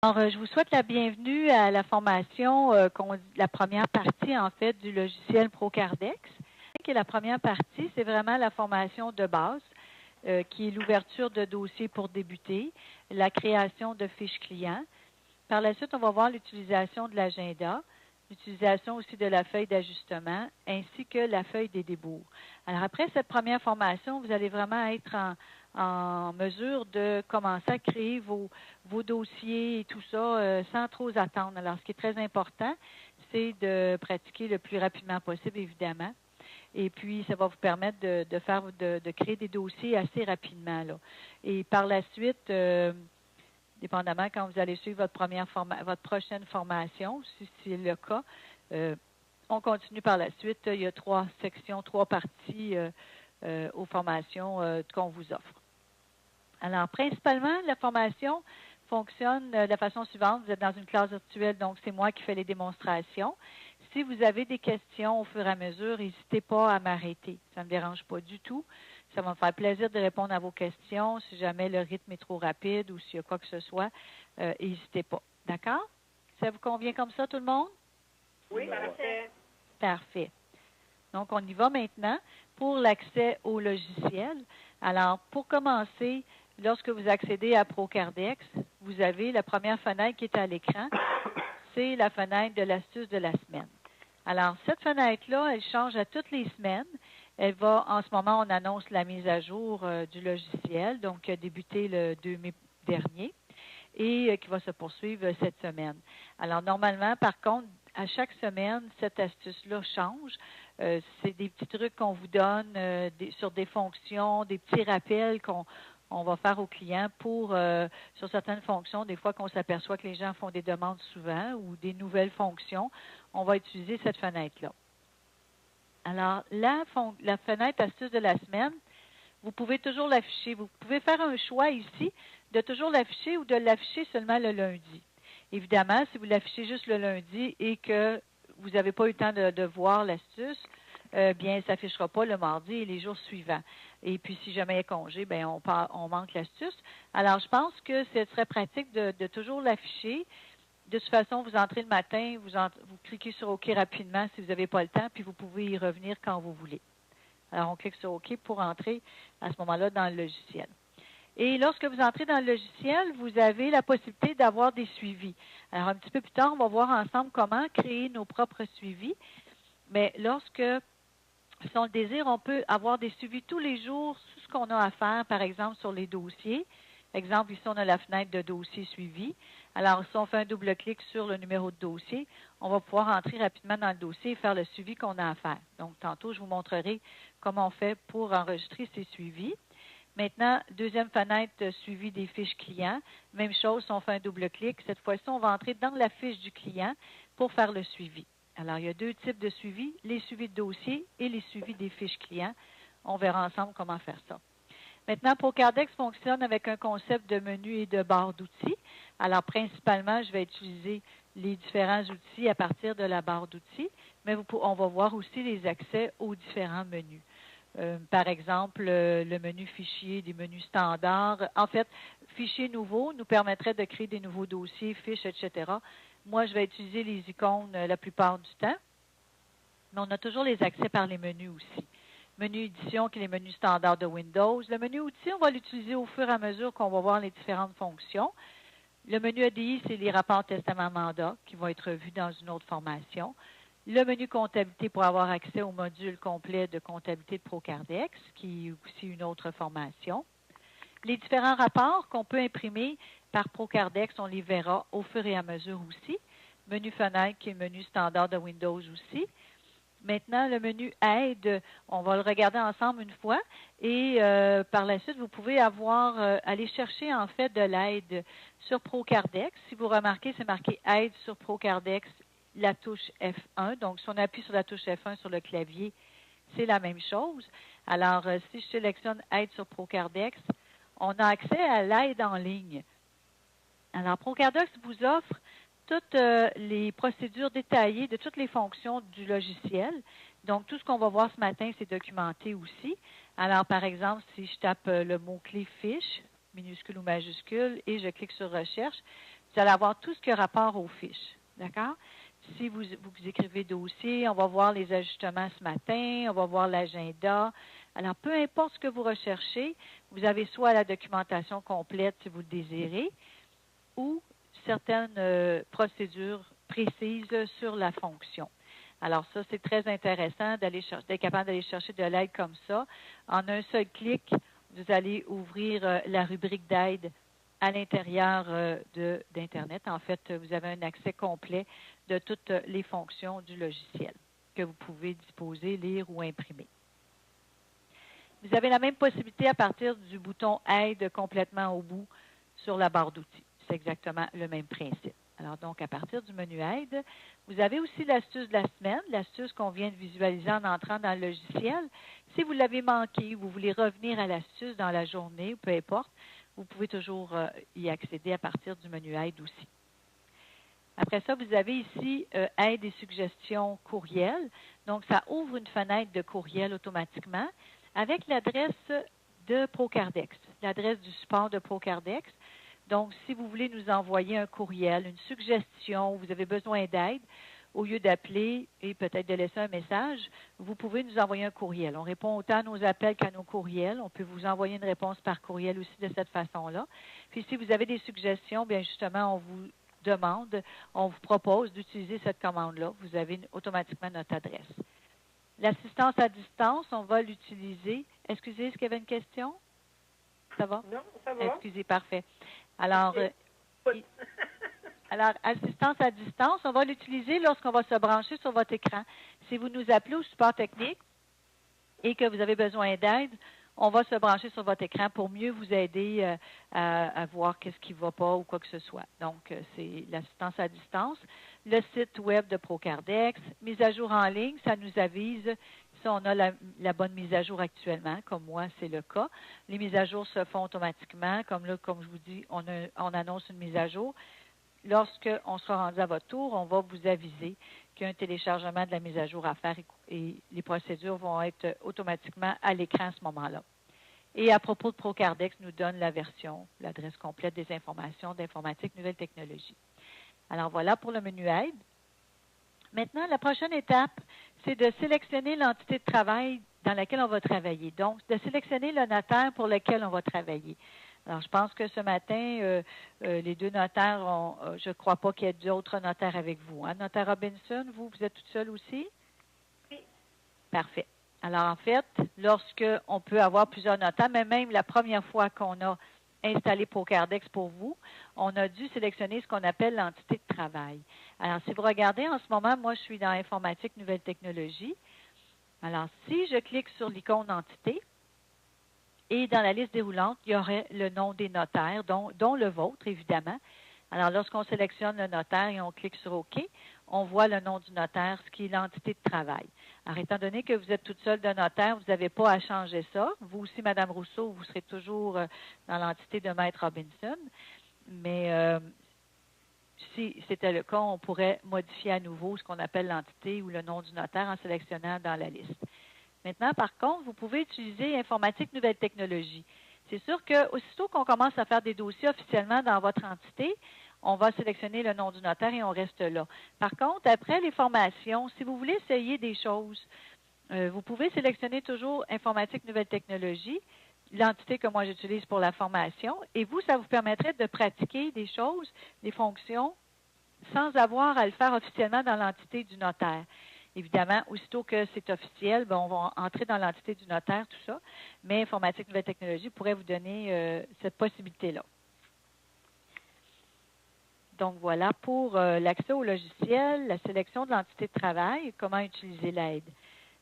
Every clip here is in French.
Alors, je vous souhaite la bienvenue à la formation, la première partie, en fait, du logiciel ProCardex. Et la première partie, c'est vraiment la formation de base, qui est l'ouverture de dossiers pour débuter, la création de fiches clients. Par la suite, on va voir l'utilisation de l'agenda, l'utilisation aussi de la feuille d'ajustement, ainsi que la feuille des débours. Alors, après cette première formation, vous allez vraiment être en mesure de commencer à créer vos dossiers et tout ça sans trop attendre. Alors, ce qui est très important, c'est de pratiquer le plus rapidement possible, évidemment. Et puis, ça va vous permettre de créer des dossiers assez rapidement, là. Et par la suite, dépendamment quand vous allez suivre votre prochaine formation, si c'est le cas, on continue par la suite. Il y a 3 sections, 3 parties aux formations qu'on vous offre. Alors, principalement, la formation fonctionne de la façon suivante. Vous êtes dans une classe virtuelle, donc c'est moi qui fais les démonstrations. Si vous avez des questions au fur et à mesure, n'hésitez pas à m'arrêter. Ça ne me dérange pas du tout. Ça va me faire plaisir de répondre à vos questions. Si jamais le rythme est trop rapide ou s'il y a quoi que ce soit, n'hésitez pas. D'accord? Ça vous convient comme ça, tout le monde? Oui, parfait. Parfait. Donc, on y va maintenant pour l'accès au logiciel. Alors, pour commencer, lorsque vous accédez à ProCardex, vous avez la première fenêtre qui est à l'écran. C'est la fenêtre de l'astuce de la semaine. Alors, cette fenêtre-là, elle change à toutes les semaines. Elle va, en ce moment, on annonce la mise à jour du logiciel, donc qui a débuté le 2 mai dernier et qui va se poursuivre cette semaine. Alors, normalement, par contre, à chaque semaine, cette astuce-là change. C'est des petits trucs qu'on vous donne sur des fonctions, des petits rappels qu'on va faire aux clients sur certaines fonctions, des fois qu'on s'aperçoit que les gens font des demandes souvent ou des nouvelles fonctions, on va utiliser cette fenêtre-là. Alors, la fenêtre astuce de la semaine, vous pouvez toujours l'afficher. Vous pouvez faire un choix ici de toujours l'afficher ou de l'afficher seulement le lundi. Évidemment, si vous l'affichez juste le lundi et que vous n'avez pas eu le temps de voir l'astuce, bien, ça ne s'affichera pas le mardi et les jours suivants. Et puis, si jamais il y a congé, bien, on manque l'astuce. Alors, je pense que ce serait pratique de toujours l'afficher. De toute façon, vous entrez le matin, vous cliquez sur OK rapidement si vous n'avez pas le temps, puis vous pouvez y revenir quand vous voulez. Alors, on clique sur OK pour entrer à ce moment-là dans le logiciel. Et lorsque vous entrez dans le logiciel, vous avez la possibilité d'avoir des suivis. Alors, un petit peu plus tard, on va voir ensemble comment créer nos propres suivis. Mais si on le désire, on peut avoir des suivis tous les jours sur ce qu'on a à faire, par exemple, sur les dossiers. Exemple, ici, on a la fenêtre de dossier suivi. Alors, si on fait un double-clic sur le numéro de dossier, on va pouvoir entrer rapidement dans le dossier et faire le suivi qu'on a à faire. Donc, tantôt, je vous montrerai comment on fait pour enregistrer ces suivis. Maintenant, deuxième fenêtre, suivi des fiches clients. Même chose, si on fait un double-clic. Cette fois-ci, on va entrer dans la fiche du client pour faire le suivi. Alors, il y a 2 types de suivis, les suivis de dossier et les suivis des fiches clients. On verra ensemble comment faire ça. Maintenant, ProCardex fonctionne avec un concept de menu et de barre d'outils. Alors, principalement, je vais utiliser les différents outils à partir de la barre d'outils, mais on va voir aussi les accès aux différents menus. Par exemple, le menu fichier, des menus standards. En fait, fichier nouveau nous permettrait de créer des nouveaux dossiers, fiches, etc. Moi, je vais utiliser les icônes la plupart du temps, mais on a toujours les accès par les menus aussi. Menu édition, qui est les menus standards de Windows. Le menu outils, on va l'utiliser au fur et à mesure qu'on va voir les différentes fonctions. Le menu ADI, c'est les rapports testament-mandat qui vont être vus dans une autre formation. Le menu comptabilité pour avoir accès au module complet de comptabilité de ProCardex, qui est aussi une autre formation. Les différents rapports qu'on peut imprimer par ProCardex, on les verra au fur et à mesure aussi. Menu fenêtre, qui est le menu standard de Windows aussi. Maintenant, le menu aide, on va le regarder ensemble une fois et par la suite, vous pouvez aller chercher en fait de l'aide sur ProCardex. Si vous remarquez, c'est marqué aide sur ProCardex, la touche F1. Donc, si on appuie sur la touche F1 sur le clavier, c'est la même chose. Alors, si je sélectionne aide sur ProCardex, on a accès à l'aide en ligne. Alors, ProCardex vous offre toutes les procédures détaillées de toutes les fonctions du logiciel. Donc, tout ce qu'on va voir ce matin, c'est documenté aussi. Alors, par exemple, si je tape le mot-clé « fiche », minuscule ou majuscule, et je clique sur « recherche », vous allez avoir tout ce qui a rapport aux fiches. D'accord? Si vous écrivez dossier, on va voir les ajustements ce matin, on va voir l'agenda. Alors, peu importe ce que vous recherchez, vous avez soit la documentation complète si vous le désirez, ou certaines procédures précises sur la fonction. Alors ça, c'est très intéressant d'être capable d'aller chercher de l'aide comme ça. En un seul clic, vous allez ouvrir la rubrique d'aide à l'intérieur d'Internet. En fait, vous avez un accès complet de toutes les fonctions du logiciel que vous pouvez disposer, lire ou imprimer. Vous avez la même possibilité à partir du bouton « Aide » complètement au bout sur la barre d'outils. C'est exactement le même principe. Alors donc, à partir du menu « Aide », vous avez aussi l'astuce de la semaine, l'astuce qu'on vient de visualiser en entrant dans le logiciel. Si vous l'avez manqué, vous voulez revenir à l'astuce dans la journée, ou peu importe, vous pouvez toujours y accéder à partir du menu « Aide » aussi. Après ça, vous avez ici « Aide et suggestions courriel ». Donc, ça ouvre une fenêtre de courriel automatiquement avec l'adresse de Procardex, l'adresse du support de Procardex. Donc, si vous voulez nous envoyer un courriel, une suggestion, vous avez besoin d'aide, au lieu d'appeler et peut-être de laisser un message, vous pouvez nous envoyer un courriel. On répond autant à nos appels qu'à nos courriels. On peut vous envoyer une réponse par courriel aussi de cette façon-là. Puis, si vous avez des suggestions, bien justement, on vous demande, on vous propose d'utiliser cette commande-là. Vous avez automatiquement notre adresse. L'assistance à distance, on va l'utiliser. Excusez, est-ce qu'il y avait une question? Ça va? Non, ça va. Excusez, parfait. Alors, Okay. alors, assistance à distance, on va l'utiliser lorsqu'on va se brancher sur votre écran. Si vous nous appelez au support technique et que vous avez besoin d'aide, on va se brancher sur votre écran pour mieux vous aider à voir qu'est-ce qui ne va pas ou quoi que ce soit. Donc, c'est l'assistance à distance. Le site web de Procardex, mise à jour en ligne, ça nous avise si on a la bonne mise à jour actuellement, comme moi, c'est le cas. Les mises à jour se font automatiquement. Comme là, comme je vous dis, on annonce une mise à jour. Lorsqu'on sera rendu à votre tour, on va vous aviser qu'il y a un téléchargement de la mise à jour à faire et les procédures vont être automatiquement à l'écran à ce moment-là. Et à propos de Procardex, nous donne la version, l'adresse complète des informations d'informatique, nouvelles technologies. Alors voilà pour le menu aide. Maintenant, la prochaine étape, c'est de sélectionner l'entité de travail dans laquelle on va travailler. Donc, de sélectionner le notaire pour lequel on va travailler. Alors, je pense que ce matin, les deux notaires je ne crois pas qu'il y ait d'autres notaires avec vous. Hein? Notaire Robinson, vous êtes toute seule aussi? Oui. Parfait. Alors, en fait, lorsqu'on peut avoir plusieurs notaires, mais même la première fois qu'on a installé Procardex pour vous, on a dû sélectionner ce qu'on appelle l'entité de travail. Alors, si vous regardez en ce moment, moi, je suis dans Informatique, Nouvelles Technologies. Alors, si je clique sur l'icône Entité, et dans la liste déroulante, il y aurait le nom des notaires, dont le vôtre, évidemment. Alors, lorsqu'on sélectionne le notaire et on clique sur OK, on voit le nom du notaire, ce qui est l'entité de travail. Alors, étant donné que vous êtes toute seule de notaire, vous n'avez pas à changer ça. Vous aussi, Mme Rousseau, vous serez toujours dans l'entité de Maître Robinson. Mais si c'était le cas, on pourrait modifier à nouveau ce qu'on appelle l'entité ou le nom du notaire en sélectionnant dans la liste. Maintenant, par contre, vous pouvez utiliser Informatique Nouvelles Technologies. C'est sûr qu'aussitôt qu'on commence à faire des dossiers officiellement dans votre entité, on va sélectionner le nom du notaire et on reste là. Par contre, après les formations, si vous voulez essayer des choses, vous pouvez sélectionner toujours Informatique Nouvelles Technologies, l'entité que moi j'utilise pour la formation, et vous, ça vous permettrait de pratiquer des choses, des fonctions, sans avoir à le faire officiellement dans l'entité du notaire. Évidemment, aussitôt que c'est officiel, on va entrer dans l'entité du notaire, tout ça, mais Informatique Nouvelles Technologies pourrait vous donner cette possibilité-là. Donc, voilà pour l'accès au logiciel, la sélection de l'entité de travail et comment utiliser l'aide.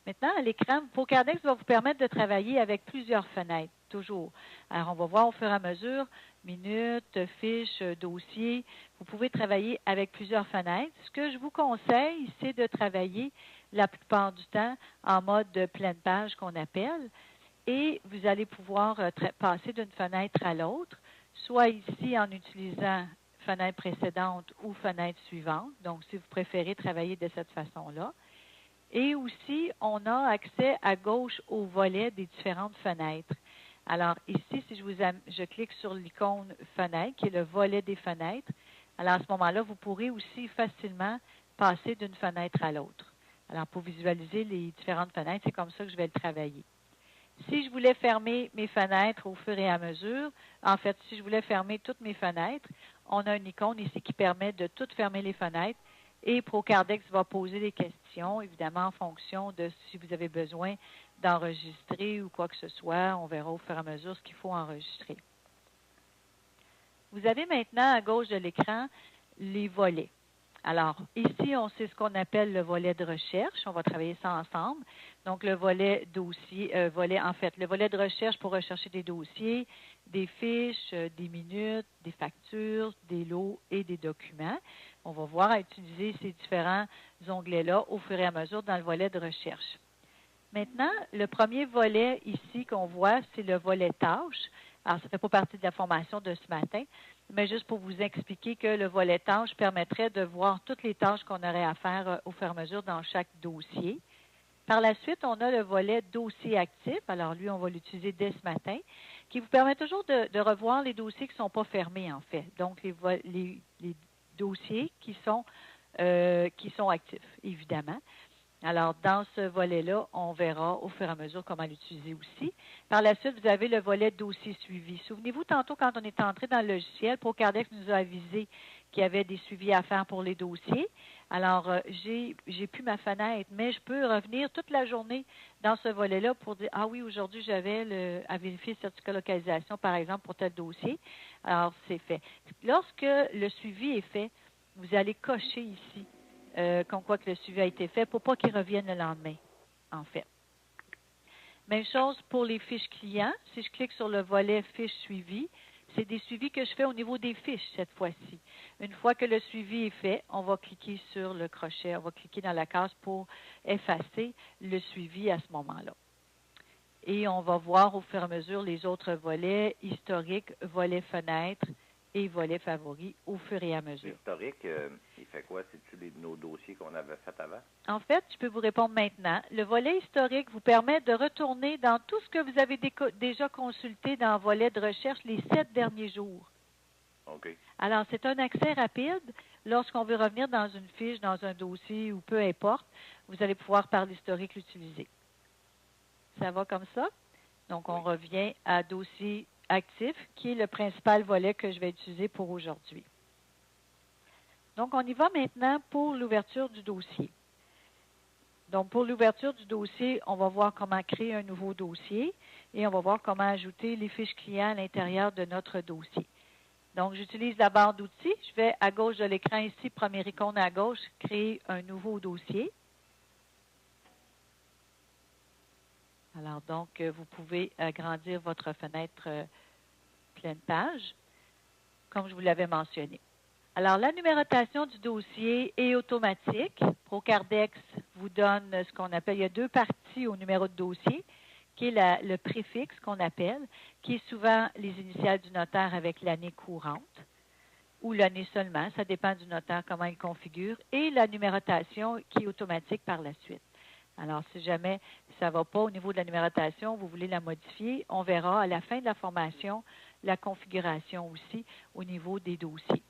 Maintenant, à l'écran, Procardex va vous permettre de travailler avec plusieurs fenêtres, toujours. Alors, on va voir au fur et à mesure, minutes, fiches, dossiers. Vous pouvez travailler avec plusieurs fenêtres. Ce que je vous conseille, c'est de travailler la plupart du temps en mode de pleine page qu'on appelle. Et vous allez pouvoir passer d'une fenêtre à l'autre, soit ici en utilisant fenêtre précédente ou fenêtre suivante. Donc, si vous préférez travailler de cette façon-là. Et aussi, on a accès à gauche au volet des différentes fenêtres. Alors ici, si je clique sur l'icône fenêtre, qui est le volet des fenêtres, Alors, à ce moment-là, vous pourrez aussi facilement passer d'une fenêtre à l'autre. Alors, pour visualiser les différentes fenêtres, c'est comme ça que je vais le travailler. Si je voulais fermer mes fenêtres au fur et à mesure, en fait, si je voulais fermer toutes mes fenêtres, on a une icône ici qui permet de toutes fermer les fenêtres et Procardex va poser des questions, évidemment en fonction de si vous avez besoin d'enregistrer ou quoi que ce soit. On verra au fur et à mesure ce qu'il faut enregistrer. Vous avez maintenant à gauche de l'écran les volets. Alors, ici, on sait ce qu'on appelle le volet de recherche. On va travailler ça ensemble. Donc, le volet dossier, le volet de recherche pour rechercher des dossiers, des fiches, des minutes, des factures, des lots et des documents. On va voir à utiliser ces différents onglets-là au fur et à mesure dans le volet de recherche. Maintenant, le premier volet ici qu'on voit, c'est le volet tâches. Alors, ça ne fait pas partie de la formation de ce matin, mais juste pour vous expliquer que le volet tâches permettrait de voir toutes les tâches qu'on aurait à faire au fur et à mesure dans chaque dossier. Par la suite, on a le volet dossier actif. Alors, lui, on va l'utiliser dès ce matin, qui vous permet toujours de revoir les dossiers qui ne sont pas fermés, en fait. Donc, les dossiers qui sont actifs, évidemment. Alors, dans ce volet-là, on verra au fur et à mesure comment l'utiliser aussi. Par la suite, vous avez le volet dossier suivi. Souvenez-vous, tantôt, quand on est entré dans le logiciel, Procardex nous a avisé qu'il y avait des suivis à faire pour les dossiers. Alors, j'ai plus ma fenêtre, mais je peux revenir toute la journée dans ce volet-là pour dire, ah oui, aujourd'hui, j'avais à vérifier le certificat de localisation, par exemple, pour tel dossier. Alors, c'est fait. Lorsque le suivi est fait, vous allez cocher ici. Comme quoi que le suivi a été fait pour pas qu'il revienne le lendemain, en fait. Même chose pour les fiches clients. Si je clique sur le volet fiches suivi, c'est des suivis que je fais au niveau des fiches cette fois-ci. Une fois que le suivi est fait, on va cliquer sur le crochet, on va cliquer dans la case pour effacer le suivi à ce moment-là. Et on va voir au fur et à mesure les autres volets historiques, volets fenêtres, et volet favori au fur et à mesure. L'historique, il fait quoi? C'est-tu nos dossiers qu'on avait fait avant? En fait, je peux vous répondre maintenant. Le volet historique vous permet de retourner dans tout ce que vous avez déjà consulté dans le volet de recherche les 7 derniers jours. OK. Alors, c'est un accès rapide. Lorsqu'on veut revenir dans une fiche, dans un dossier ou peu importe, vous allez pouvoir par l'historique l'utiliser. Ça va comme ça? Donc, on revient à dossier actif, qui est le principal volet que je vais utiliser pour aujourd'hui. Donc, on y va maintenant pour l'ouverture du dossier. Donc, pour l'ouverture du dossier, on va voir comment créer un nouveau dossier et on va voir comment ajouter les fiches clients à l'intérieur de notre dossier. Donc, j'utilise la barre d'outils. Je vais à gauche de l'écran ici, première icône à gauche, créer un nouveau dossier. Alors, donc, vous pouvez agrandir votre fenêtre pleine page, comme je vous l'avais mentionné. Alors, la numérotation du dossier est automatique. Procardex vous donne ce qu'on appelle, il y a 2 parties au numéro de dossier, qui est le préfixe qu'on appelle, qui est souvent les initiales du notaire avec l'année courante, ou l'année seulement, ça dépend du notaire comment il configure, et la numérotation qui est automatique par la suite. Alors, si jamais ça ne va pas au niveau de la numérotation, vous voulez la modifier, on verra à la fin de la formation la configuration aussi au niveau des dossiers.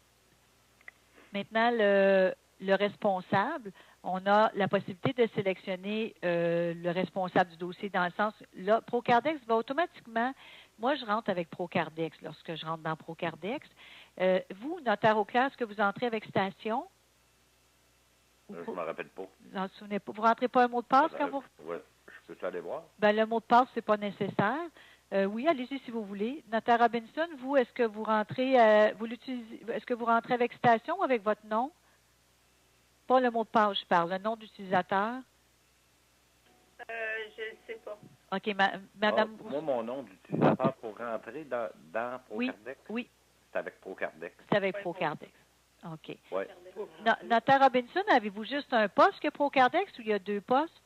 Maintenant, le responsable, on a la possibilité de sélectionner le responsable du dossier dans le sens, là, Procardex va automatiquement, moi je rentre avec Procardex lorsque je rentre dans Procardex. Vous, notaire au clair, est-ce que vous entrez avec station? Je ne me rappelle pas. Non, souvenez pas. Vous ne rentrez pas un mot de passe quand vous... Oui, je peux aller voir? Ben, le mot de passe, ce n'est pas nécessaire. Oui, allez-y si vous voulez. Notaire Robinson, vous, est-ce que vous rentrez est-ce que vous rentrez avec station ou avec votre nom? Pas le mot de passe, je parle, le nom d'utilisateur. Je ne sais pas. OK, madame. Moi, mon nom d'utilisateur pour rentrer dans Procardex? Oui. C'est avec Procardex. C'est avec Procardex. OK. Oui. Notaire Robinson, avez-vous juste un poste que Procardex ou il y a 2 postes?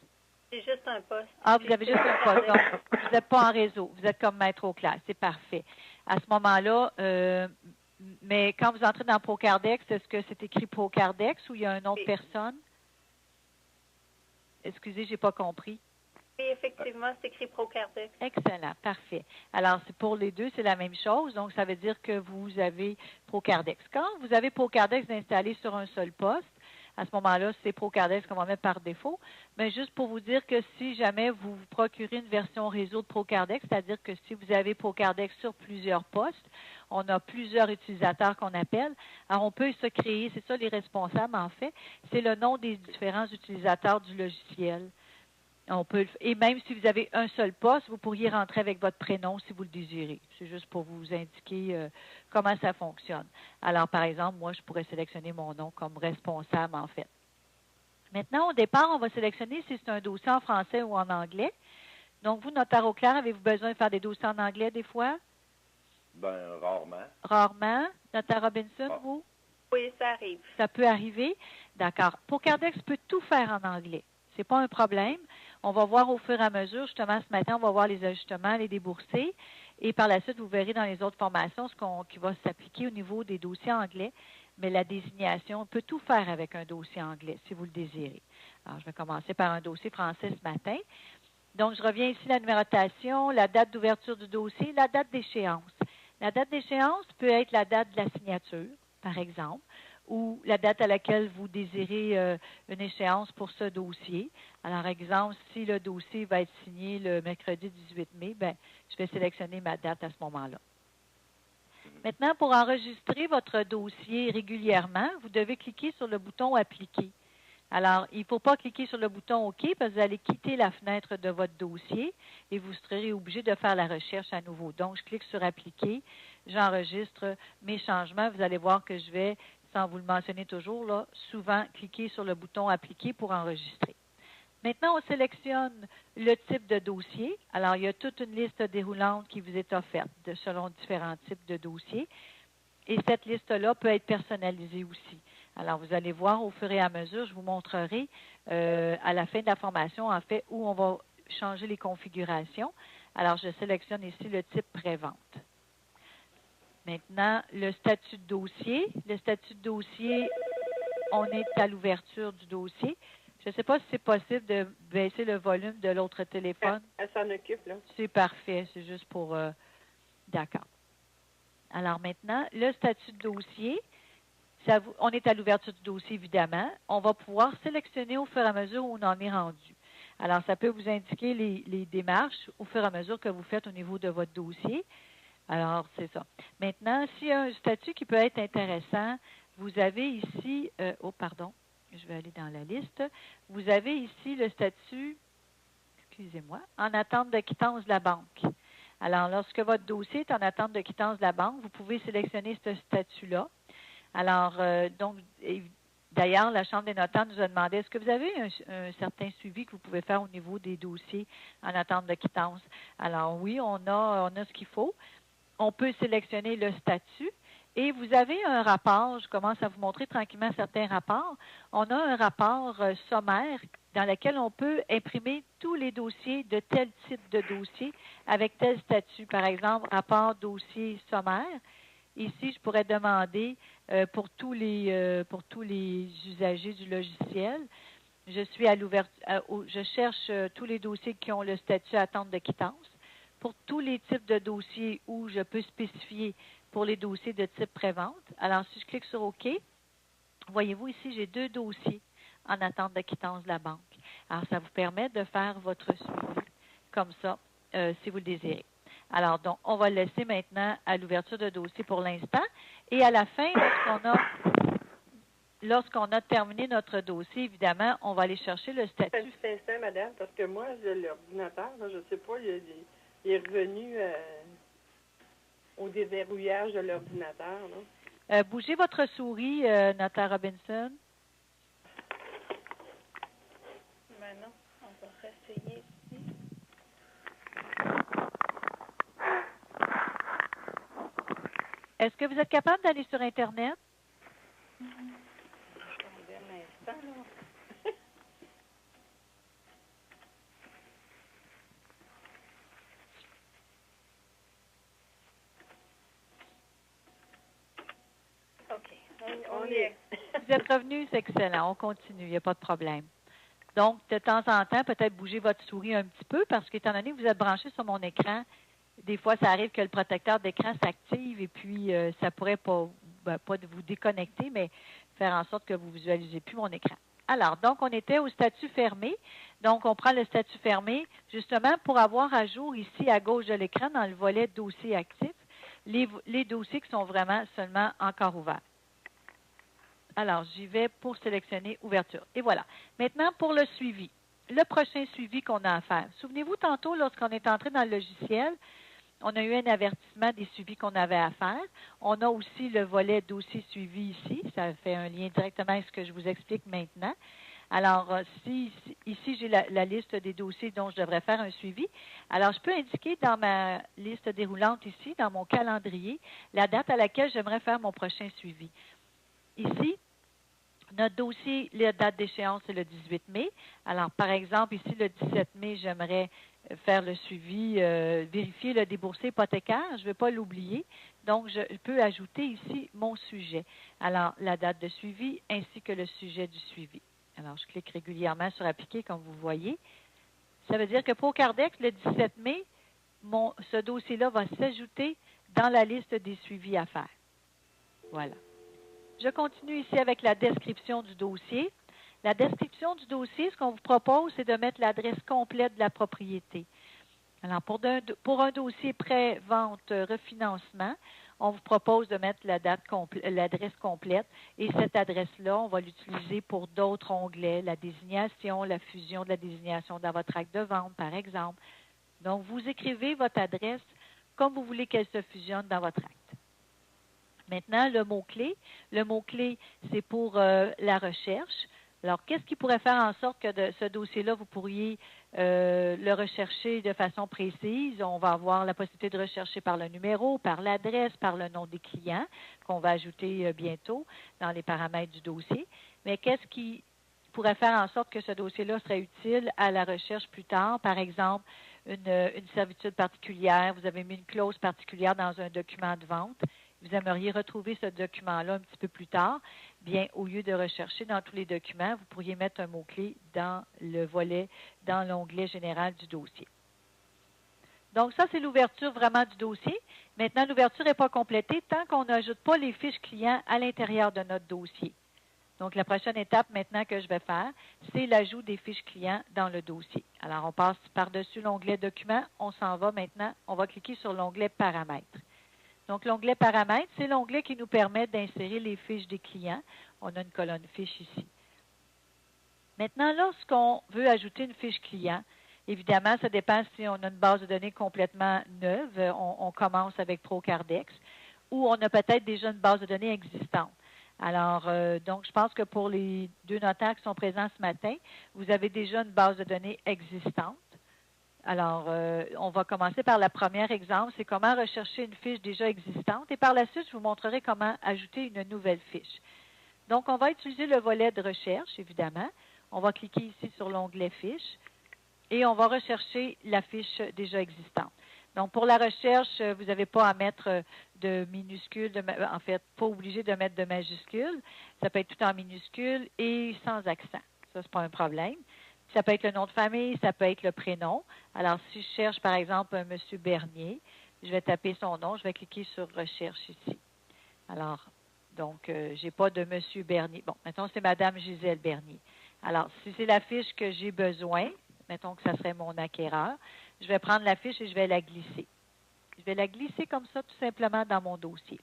C'est juste un poste. Ah, vous avez juste un poste. Donc, vous n'êtes pas en réseau. Vous êtes comme maître aux classes. C'est parfait. À ce moment-là, mais quand vous entrez dans Procardex, est-ce que c'est écrit Procardex ou il y a une autre personne? Excusez, je n'ai pas compris. Oui, effectivement, c'est écrit Procardex. Excellent, parfait. Alors, c'est pour les deux, c'est la même chose. Donc, ça veut dire que vous avez Procardex. Quand vous avez Procardex installé sur un seul poste, à ce moment-là, c'est Procardex qu'on va mettre par défaut. Mais juste pour vous dire que si jamais vous vous procurez une version réseau de Procardex, c'est-à-dire que si vous avez Procardex sur plusieurs postes, on a plusieurs utilisateurs qu'on appelle. Alors, on peut se créer, c'est ça les responsables en fait, c'est le nom des différents utilisateurs du logiciel. Et même si vous avez un seul poste, vous pourriez rentrer avec votre prénom si vous le désirez. C'est juste pour vous indiquer comment ça fonctionne. Alors, par exemple, moi, je pourrais sélectionner mon nom comme responsable, en fait. Maintenant, au départ, on va sélectionner si c'est un dossier en français ou en anglais. Donc, vous, notaire Auclair, avez-vous besoin de faire des dossiers en anglais des fois? Ben, rarement. Rarement. Notaire Robinson, vous? Oui, ça arrive. Ça peut arriver. D'accord. Procardex peut tout faire en anglais. Ce n'est pas un problème. On va voir au fur et à mesure. Justement, ce matin, on va voir les ajustements, les déboursés. Et par la suite, vous verrez dans les autres formations qui va s'appliquer au niveau des dossiers anglais. Mais la désignation, on peut tout faire avec un dossier anglais, si vous le désirez. Alors, je vais commencer par un dossier français ce matin. Donc, je reviens ici, la numérotation, la date d'ouverture du dossier, la date d'échéance. La date d'échéance peut être la date de la signature, par exemple, ou la date à laquelle vous désirez une échéance pour ce dossier. Alors, exemple, si le dossier va être signé le mercredi 18 mai, bien, je vais sélectionner ma date à ce moment-là. Maintenant, pour enregistrer votre dossier régulièrement, vous devez cliquer sur le bouton « Appliquer ». Alors, il ne faut pas cliquer sur le bouton « OK » parce que vous allez quitter la fenêtre de votre dossier et vous serez obligé de faire la recherche à nouveau. Donc, je clique sur « Appliquer », j'enregistre mes changements. Vous allez voir que je vais, sans vous le mentionner toujours, là, souvent cliquer sur le bouton « Appliquer » pour enregistrer. Maintenant, on sélectionne le type de dossier. Alors, il y a toute une liste déroulante qui vous est offerte selon différents types de dossiers. Et cette liste-là peut être personnalisée aussi. Alors, vous allez voir au fur et à mesure, je vous montrerai à la fin de la formation, en fait, où on va changer les configurations. Alors, je sélectionne ici le type pré-vente. Maintenant, le statut de dossier. Le statut de dossier, on est à l'ouverture du dossier. Je ne sais pas si c'est possible de baisser le volume de l'autre téléphone. Elle s'en occupe, là. C'est parfait. C'est juste pour... D'accord. Alors maintenant, le statut de dossier, on est à l'ouverture du dossier, évidemment. On va pouvoir sélectionner au fur et à mesure où on en est rendu. Alors, ça peut vous indiquer les démarches au fur et à mesure que vous faites au niveau de votre dossier. Alors, c'est ça. Maintenant, s'il y a un statut qui peut être intéressant, vous avez ici, je vais aller dans la liste. Vous avez ici le statut, excusez-moi, en attente de quittance de la banque. Alors, lorsque votre dossier est en attente de quittance de la banque, vous pouvez sélectionner ce statut-là. Alors, d'ailleurs, la Chambre des notaires nous a demandé, est-ce que vous avez un certain suivi que vous pouvez faire au niveau des dossiers en attente de quittance? Alors, oui, on a ce qu'il faut. On peut sélectionner le statut. Et vous avez un rapport, je commence à vous montrer tranquillement certains rapports. On a un rapport sommaire dans lequel on peut imprimer tous les dossiers de tel type de dossier avec tel statut. Par exemple, rapport dossier sommaire. Ici, je pourrais demander pour tous les usagers du logiciel. Je suis à l'ouverture, je cherche tous les dossiers qui ont le statut attente de quittance. Pour tous les types de dossiers où je peux spécifier pour les dossiers de type prévente. Alors, si je clique sur OK, voyez-vous ici, j'ai 2 dossiers en attente de quittance de la banque. Alors, ça vous permet de faire votre suivi comme ça, si vous le désirez. Alors, donc, on va le laisser maintenant à l'ouverture de dossier pour l'instant. Et à la fin, lorsqu'on a terminé notre dossier, évidemment, on va aller chercher le statut. Un petit instant, madame, parce que moi, j'ai l'ordinateur, je ne sais pas, il est revenu au déverrouillage de l'ordinateur. Bougez votre souris, notaire Robinson. Maintenant, on va réessayer ici. Est-ce que vous êtes capable d'aller sur Internet? Je vais un instant, là. OK. On y est. Vous êtes revenu, c'est excellent. On continue, il n'y a pas de problème. Donc, de temps en temps, peut-être bouger votre souris un petit peu parce qu'étant donné que vous êtes branché sur mon écran, des fois, ça arrive que le protecteur d'écran s'active et puis ça pourrait pas vous déconnecter, mais faire en sorte que vous ne visualisez plus mon écran. Alors, donc, on était au statut fermé. Donc, on prend le statut fermé justement pour avoir à jour ici à gauche de l'écran dans le volet dossier actif, les dossiers qui sont vraiment seulement encore ouverts. Alors, j'y vais pour sélectionner ouverture. Et voilà. Maintenant, pour le suivi. Le prochain suivi qu'on a à faire. Souvenez-vous, tantôt, lorsqu'on est entré dans le logiciel, on a eu un avertissement des suivis qu'on avait à faire. On a aussi le volet dossier suivi ici. Ça fait un lien directement avec ce que je vous explique maintenant. Alors, ici, j'ai la liste des dossiers dont je devrais faire un suivi. Alors, je peux indiquer dans ma liste déroulante ici, dans mon calendrier, la date à laquelle j'aimerais faire mon prochain suivi. Ici, notre dossier, la date d'échéance, c'est le 18 mai. Alors, par exemple, ici, le 17 mai, j'aimerais faire le suivi, vérifier le déboursé hypothécaire. Je ne vais pas l'oublier. Donc, je peux ajouter ici mon sujet. Alors, la date de suivi ainsi que le sujet du suivi. Alors, je clique régulièrement sur Appliquer, comme vous voyez. Ça veut dire que pour Cardex, le 17 mai, ce dossier-là va s'ajouter dans la liste des suivis à faire. Voilà. Je continue ici avec la description du dossier. La description du dossier, ce qu'on vous propose, c'est de mettre l'adresse complète de la propriété. Alors, pour un dossier prêt, vente, refinancement, on vous propose de mettre l'adresse complète. Et cette adresse-là, on va l'utiliser pour d'autres onglets, la désignation, la fusion de la désignation dans votre acte de vente, par exemple. Donc, vous écrivez votre adresse comme vous voulez qu'elle se fusionne dans votre acte. Maintenant, le mot-clé. Le mot-clé, c'est pour la recherche. Alors, qu'est-ce qui pourrait faire en sorte que ce dossier-là, vous pourriez le rechercher de façon précise? On va avoir la possibilité de rechercher par le numéro, par l'adresse, par le nom des clients, qu'on va ajouter bientôt dans les paramètres du dossier. Mais qu'est-ce qui pourrait faire en sorte que ce dossier-là serait utile à la recherche plus tard? Par exemple, une servitude particulière, vous avez mis une clause particulière dans un document de vente. Vous aimeriez retrouver ce document-là un petit peu plus tard, bien, au lieu de rechercher dans tous les documents, vous pourriez mettre un mot-clé dans le volet, dans l'onglet général du dossier. Donc, ça, c'est l'ouverture vraiment du dossier. Maintenant, l'ouverture n'est pas complétée tant qu'on n'ajoute pas les fiches clients à l'intérieur de notre dossier. Donc, la prochaine étape maintenant que je vais faire, c'est l'ajout des fiches clients dans le dossier. Alors, on passe par-dessus l'onglet Documents. On s'en va maintenant. On va cliquer sur l'onglet Paramètres. Donc, l'onglet Paramètres, c'est l'onglet qui nous permet d'insérer les fiches des clients. On a une colonne fiches ici. Maintenant, lorsqu'on veut ajouter une fiche client, évidemment, ça dépend si on a une base de données complètement neuve. On commence avec ProCardex, ou on a peut-être déjà une base de données existante. Alors, donc, je pense que pour les deux notaires qui sont présents ce matin, vous avez déjà une base de données existante. Alors, on va commencer par le premier exemple, c'est comment rechercher une fiche déjà existante. Et par la suite, je vous montrerai comment ajouter une nouvelle fiche. Donc, on va utiliser le volet de recherche, évidemment. On va cliquer ici sur l'onglet Fiches et on va rechercher la fiche déjà existante. Donc, pour la recherche, vous n'avez pas à mettre de minuscules, en fait, pas obligé de mettre de majuscules. Ça peut être tout en minuscules et sans accent. Ça, c'est pas un problème. Ça peut être le nom de famille, ça peut être le prénom. Alors, si je cherche, par exemple, un M. Bernier, je vais taper son nom, je vais cliquer sur Recherche ici. Alors, donc, je n'ai pas de M. Bernier. Bon, mettons, c'est Mme Gisèle Bernier. Alors, si c'est la fiche que j'ai besoin, mettons que ça serait mon acquéreur, je vais prendre la fiche et je vais la glisser. Je vais la glisser comme ça, tout simplement, dans mon dossier.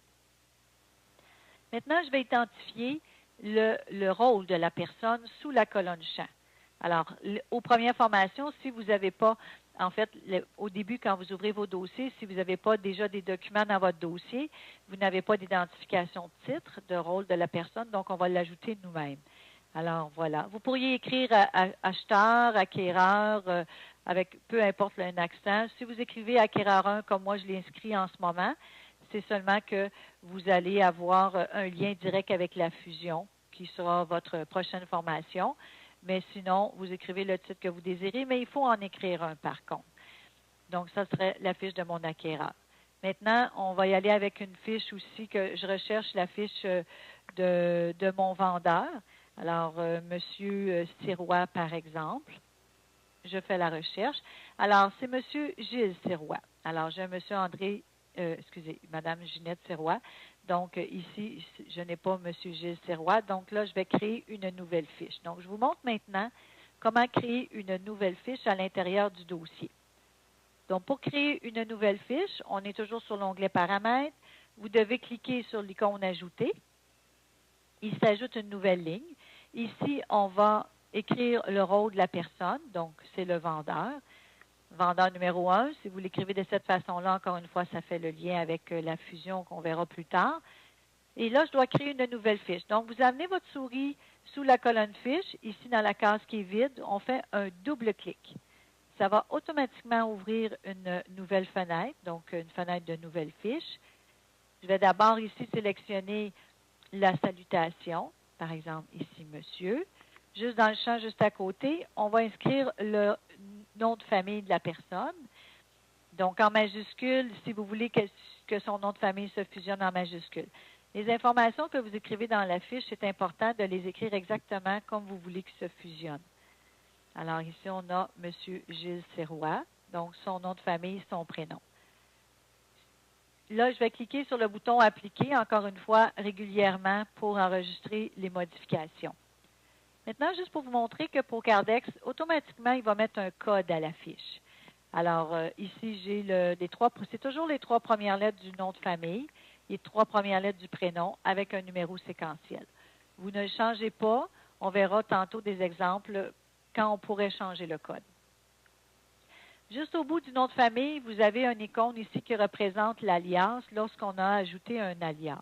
Maintenant, je vais identifier le rôle de la personne sous la colonne Champs. Alors, aux premières formations, si vous n'avez pas, en fait, au début, quand vous ouvrez vos dossiers, si vous n'avez pas déjà des documents dans votre dossier, vous n'avez pas d'identification de titre, de rôle de la personne, donc on va l'ajouter nous-mêmes. Alors, voilà. Vous pourriez écrire acheteur, acquéreur, avec peu importe un accent. Si vous écrivez acquéreur 1, comme moi je l'ai inscrit en ce moment, c'est seulement que vous allez avoir un lien direct avec la fusion, qui sera votre prochaine formation. Mais sinon, vous écrivez le titre que vous désirez, mais il faut en écrire un par contre. Donc, ça serait la fiche de mon acquéreur. Maintenant, on va y aller avec une fiche aussi que je recherche la fiche de mon vendeur. Alors, Monsieur Sirois, par exemple. Je fais la recherche. Alors, c'est Monsieur Gilles Sirois. Alors, j'ai Monsieur Madame Ginette Sirois. Donc, ici, je n'ai pas Monsieur Gilles Sirois. Donc, là, je vais créer une nouvelle fiche. Donc, je vous montre maintenant comment créer une nouvelle fiche à l'intérieur du dossier. Donc, pour créer une nouvelle fiche, on est toujours sur l'onglet Paramètres. Vous devez cliquer sur l'icône Ajouter. Il s'ajoute une nouvelle ligne. Ici, on va écrire le rôle de la personne, donc c'est le vendeur. Vendeur numéro 1, si vous l'écrivez de cette façon-là, encore une fois, ça fait le lien avec la fusion qu'on verra plus tard. Et là, je dois créer une nouvelle fiche. Donc, vous amenez votre souris sous la colonne fiche, ici dans la case qui est vide, on fait un double clic. Ça va automatiquement ouvrir une nouvelle fenêtre, donc une fenêtre de nouvelle fiche. Je vais d'abord ici sélectionner la salutation, par exemple ici, monsieur. Juste dans le champ juste à côté, on va inscrire le nom de famille de la personne. Donc, en majuscule, si vous voulez que son nom de famille se fusionne en majuscule. Les informations que vous écrivez dans la fiche, c'est important de les écrire exactement comme vous voulez qu'ils se fusionnent. Alors, ici, on a M. Gilles Sirois, donc son nom de famille, son prénom. Là, je vais cliquer sur le bouton « Appliquer » encore une fois régulièrement pour enregistrer les modifications. Maintenant, juste pour vous montrer que pour Cardex, automatiquement, il va mettre un code à la fiche. Alors, ici, j'ai c'est toujours les 3 premières lettres du nom de famille, les 3 premières lettres du prénom avec un numéro séquentiel. Vous ne le changez pas. On verra tantôt des exemples quand on pourrait changer le code. Juste au bout du nom de famille, vous avez une icône ici qui représente l'alias lorsqu'on a ajouté un alias.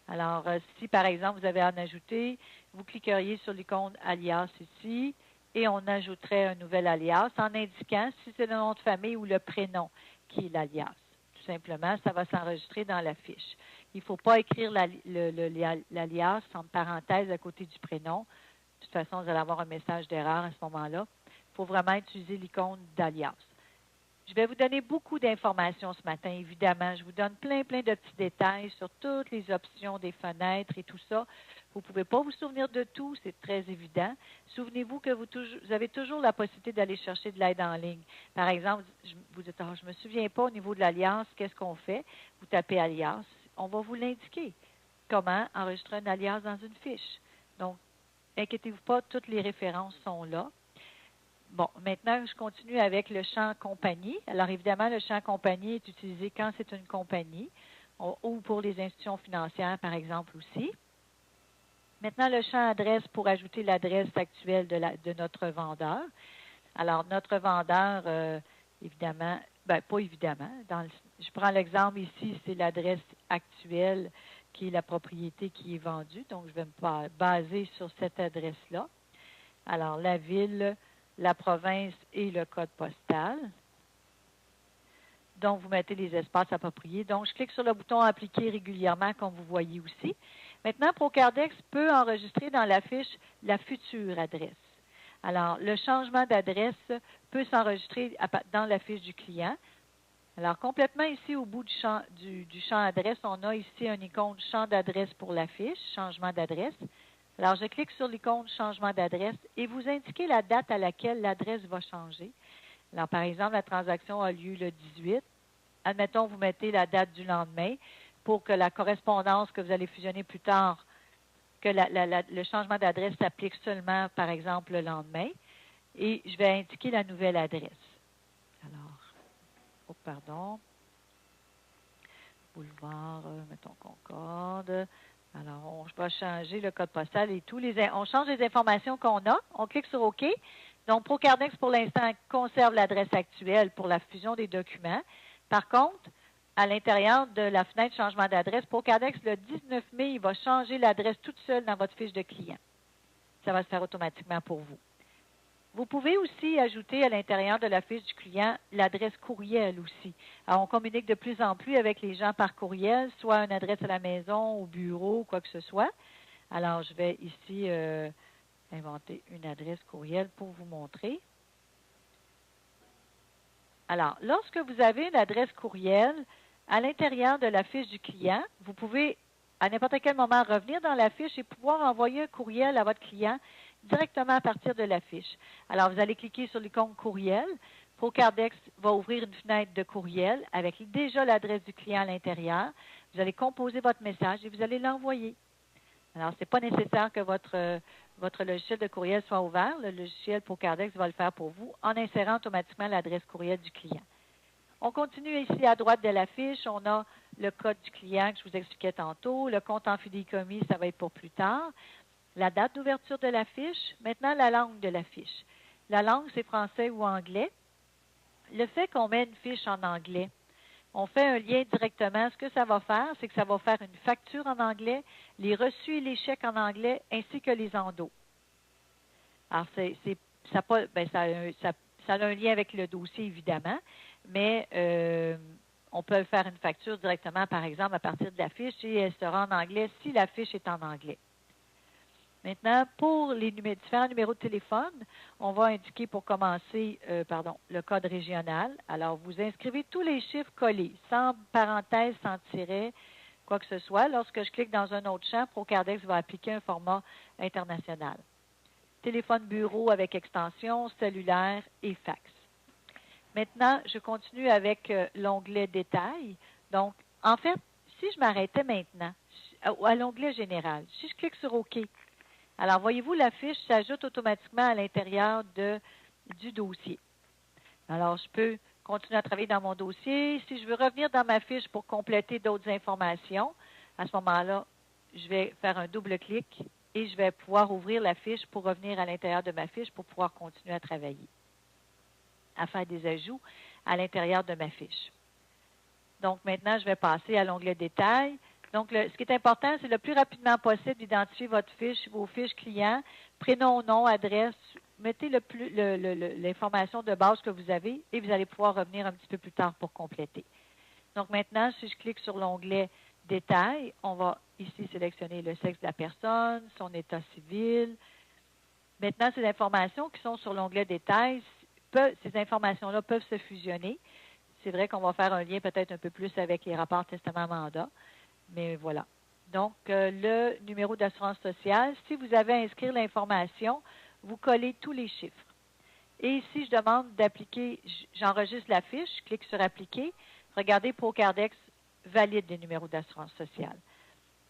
Alors, si par exemple vous avez en ajouté, vous cliqueriez sur l'icône alias ici et on ajouterait un nouvel alias en indiquant si c'est le nom de famille ou le prénom qui est l'alias. Tout simplement, ça va s'enregistrer dans la fiche. Il ne faut pas écrire l'alias entre parenthèses à côté du prénom. De toute façon, vous allez avoir un message d'erreur à ce moment-là. Il faut vraiment utiliser l'icône d'alias. Je vais vous donner beaucoup d'informations ce matin, évidemment. Je vous donne plein de petits détails sur toutes les options des fenêtres et tout ça. Vous ne pouvez pas vous souvenir de tout, c'est très évident. Souvenez-vous que vous avez toujours la possibilité d'aller chercher de l'aide en ligne. Par exemple, vous dites, je ne me souviens pas au niveau de l'alias, qu'est-ce qu'on fait? Vous tapez alias, on va vous l'indiquer. Comment enregistrer un alias dans une fiche. Donc, inquiétez-vous pas, toutes les références sont là. Bon, maintenant, je continue avec le champ compagnie. Alors, évidemment, le champ compagnie est utilisé quand c'est une compagnie ou pour les institutions financières, par exemple, aussi. Maintenant, le champ adresse pour ajouter l'adresse actuelle de notre vendeur. Alors, notre vendeur, évidemment, pas évidemment. Je prends l'exemple ici, c'est l'adresse actuelle qui est la propriété qui est vendue. Donc, je vais me baser sur cette adresse-là. Alors, la ville, la province et le code postal. Donc, vous mettez les espaces appropriés. Donc, je clique sur le bouton « Appliquer régulièrement » comme vous voyez aussi. Maintenant, ProCardex peut enregistrer dans la fiche la future adresse. Alors, le changement d'adresse peut s'enregistrer dans la fiche du client. Alors, complètement ici, au bout du champ adresse, on a ici un icône « Champ d'adresse » pour la fiche, changement d'adresse. Alors, je clique sur l'icône « Changement d'adresse » et vous indiquez la date à laquelle l'adresse va changer. Alors, par exemple, la transaction a lieu le 18. Admettons, vous mettez la date du lendemain pour que la correspondance que vous allez fusionner plus tard, que le changement d'adresse s'applique seulement, par exemple, le lendemain. Et je vais indiquer la nouvelle adresse. Alors, Boulevard, mettons Concorde. Alors, je vais changer le code postal et tout. On change les informations qu'on a. On clique sur OK. Donc, ProCardex, pour l'instant, conserve l'adresse actuelle pour la fusion des documents. Par contre, à l'intérieur de la fenêtre changement d'adresse, ProCardex, le 19 mai, il va changer l'adresse toute seule dans votre fiche de client. Ça va se faire automatiquement pour vous. Vous pouvez aussi ajouter à l'intérieur de la fiche du client l'adresse courriel aussi. Alors, on communique de plus en plus avec les gens par courriel, soit une adresse à la maison, au bureau, quoi que ce soit. Alors, je vais ici inventer une adresse courriel pour vous montrer. Alors, lorsque vous avez une adresse courriel, à l'intérieur de la fiche du client, vous pouvez à n'importe quel moment revenir dans la fiche et pouvoir envoyer un courriel à votre client directement à partir de la fiche. Alors, vous allez cliquer sur l'icône courriel. ProCardex va ouvrir une fenêtre de courriel avec déjà l'adresse du client à l'intérieur. Vous allez composer votre message et vous allez l'envoyer. Alors, ce n'est pas nécessaire que votre logiciel de courriel soit ouvert. Le logiciel ProCardex va le faire pour vous en insérant automatiquement l'adresse courriel du client. On continue ici à droite de la fiche. On a le code du client que je vous expliquais tantôt. Le compte en fidéicommis, ça va être pour plus tard. La date d'ouverture de la fiche. Maintenant, la langue de la fiche. La langue, c'est français ou anglais. Le fait qu'on met une fiche en anglais, on fait un lien directement. Ce que ça va faire, c'est que ça va faire une facture en anglais, les reçus et les chèques en anglais, ainsi que les endos. Alors, ça a un lien avec le dossier, évidemment, mais on peut faire une facture directement, par exemple, à partir de la fiche et elle sera en anglais si la fiche est en anglais. Maintenant, pour les différents numéros de téléphone, on va indiquer pour commencer le code régional. Alors, vous inscrivez tous les chiffres collés, sans parenthèse, sans tiret, quoi que ce soit. Lorsque je clique dans un autre champ, ProCardex va appliquer un format international. Téléphone bureau avec extension, cellulaire et fax. Maintenant, je continue avec l'onglet Détails. Donc, en fait, si je m'arrêtais maintenant à l'onglet Général, si je clique sur OK, alors voyez-vous, la fiche s'ajoute automatiquement à l'intérieur du dossier. Alors, je peux continuer à travailler dans mon dossier. Si je veux revenir dans ma fiche pour compléter d'autres informations, à ce moment-là, je vais faire un double clic et je vais pouvoir ouvrir la fiche pour revenir à l'intérieur de ma fiche pour pouvoir continuer à travailler, à faire des ajouts à l'intérieur de ma fiche. Donc, maintenant, je vais passer à l'onglet Détails. Donc, ce qui est important, c'est le plus rapidement possible d'identifier votre fiche, vos fiches clients, prénom, nom, adresse. Mettez l'information de base que vous avez et vous allez pouvoir revenir un petit peu plus tard pour compléter. Donc, maintenant, si je clique sur l'onglet Détails, on va ici sélectionner le sexe de la personne, son état civil. Maintenant, ces informations qui sont sur l'onglet Détails, ces informations-là peuvent se fusionner. C'est vrai qu'on va faire un lien peut-être un peu plus avec les rapports testament-mandat. Mais voilà. Donc, le numéro d'assurance sociale, si vous avez à inscrire l'information, vous collez tous les chiffres. Et ici, je demande d'appliquer, j'enregistre la fiche, je clique sur Appliquer. Regardez, ProCardex valide les numéros d'assurance sociale.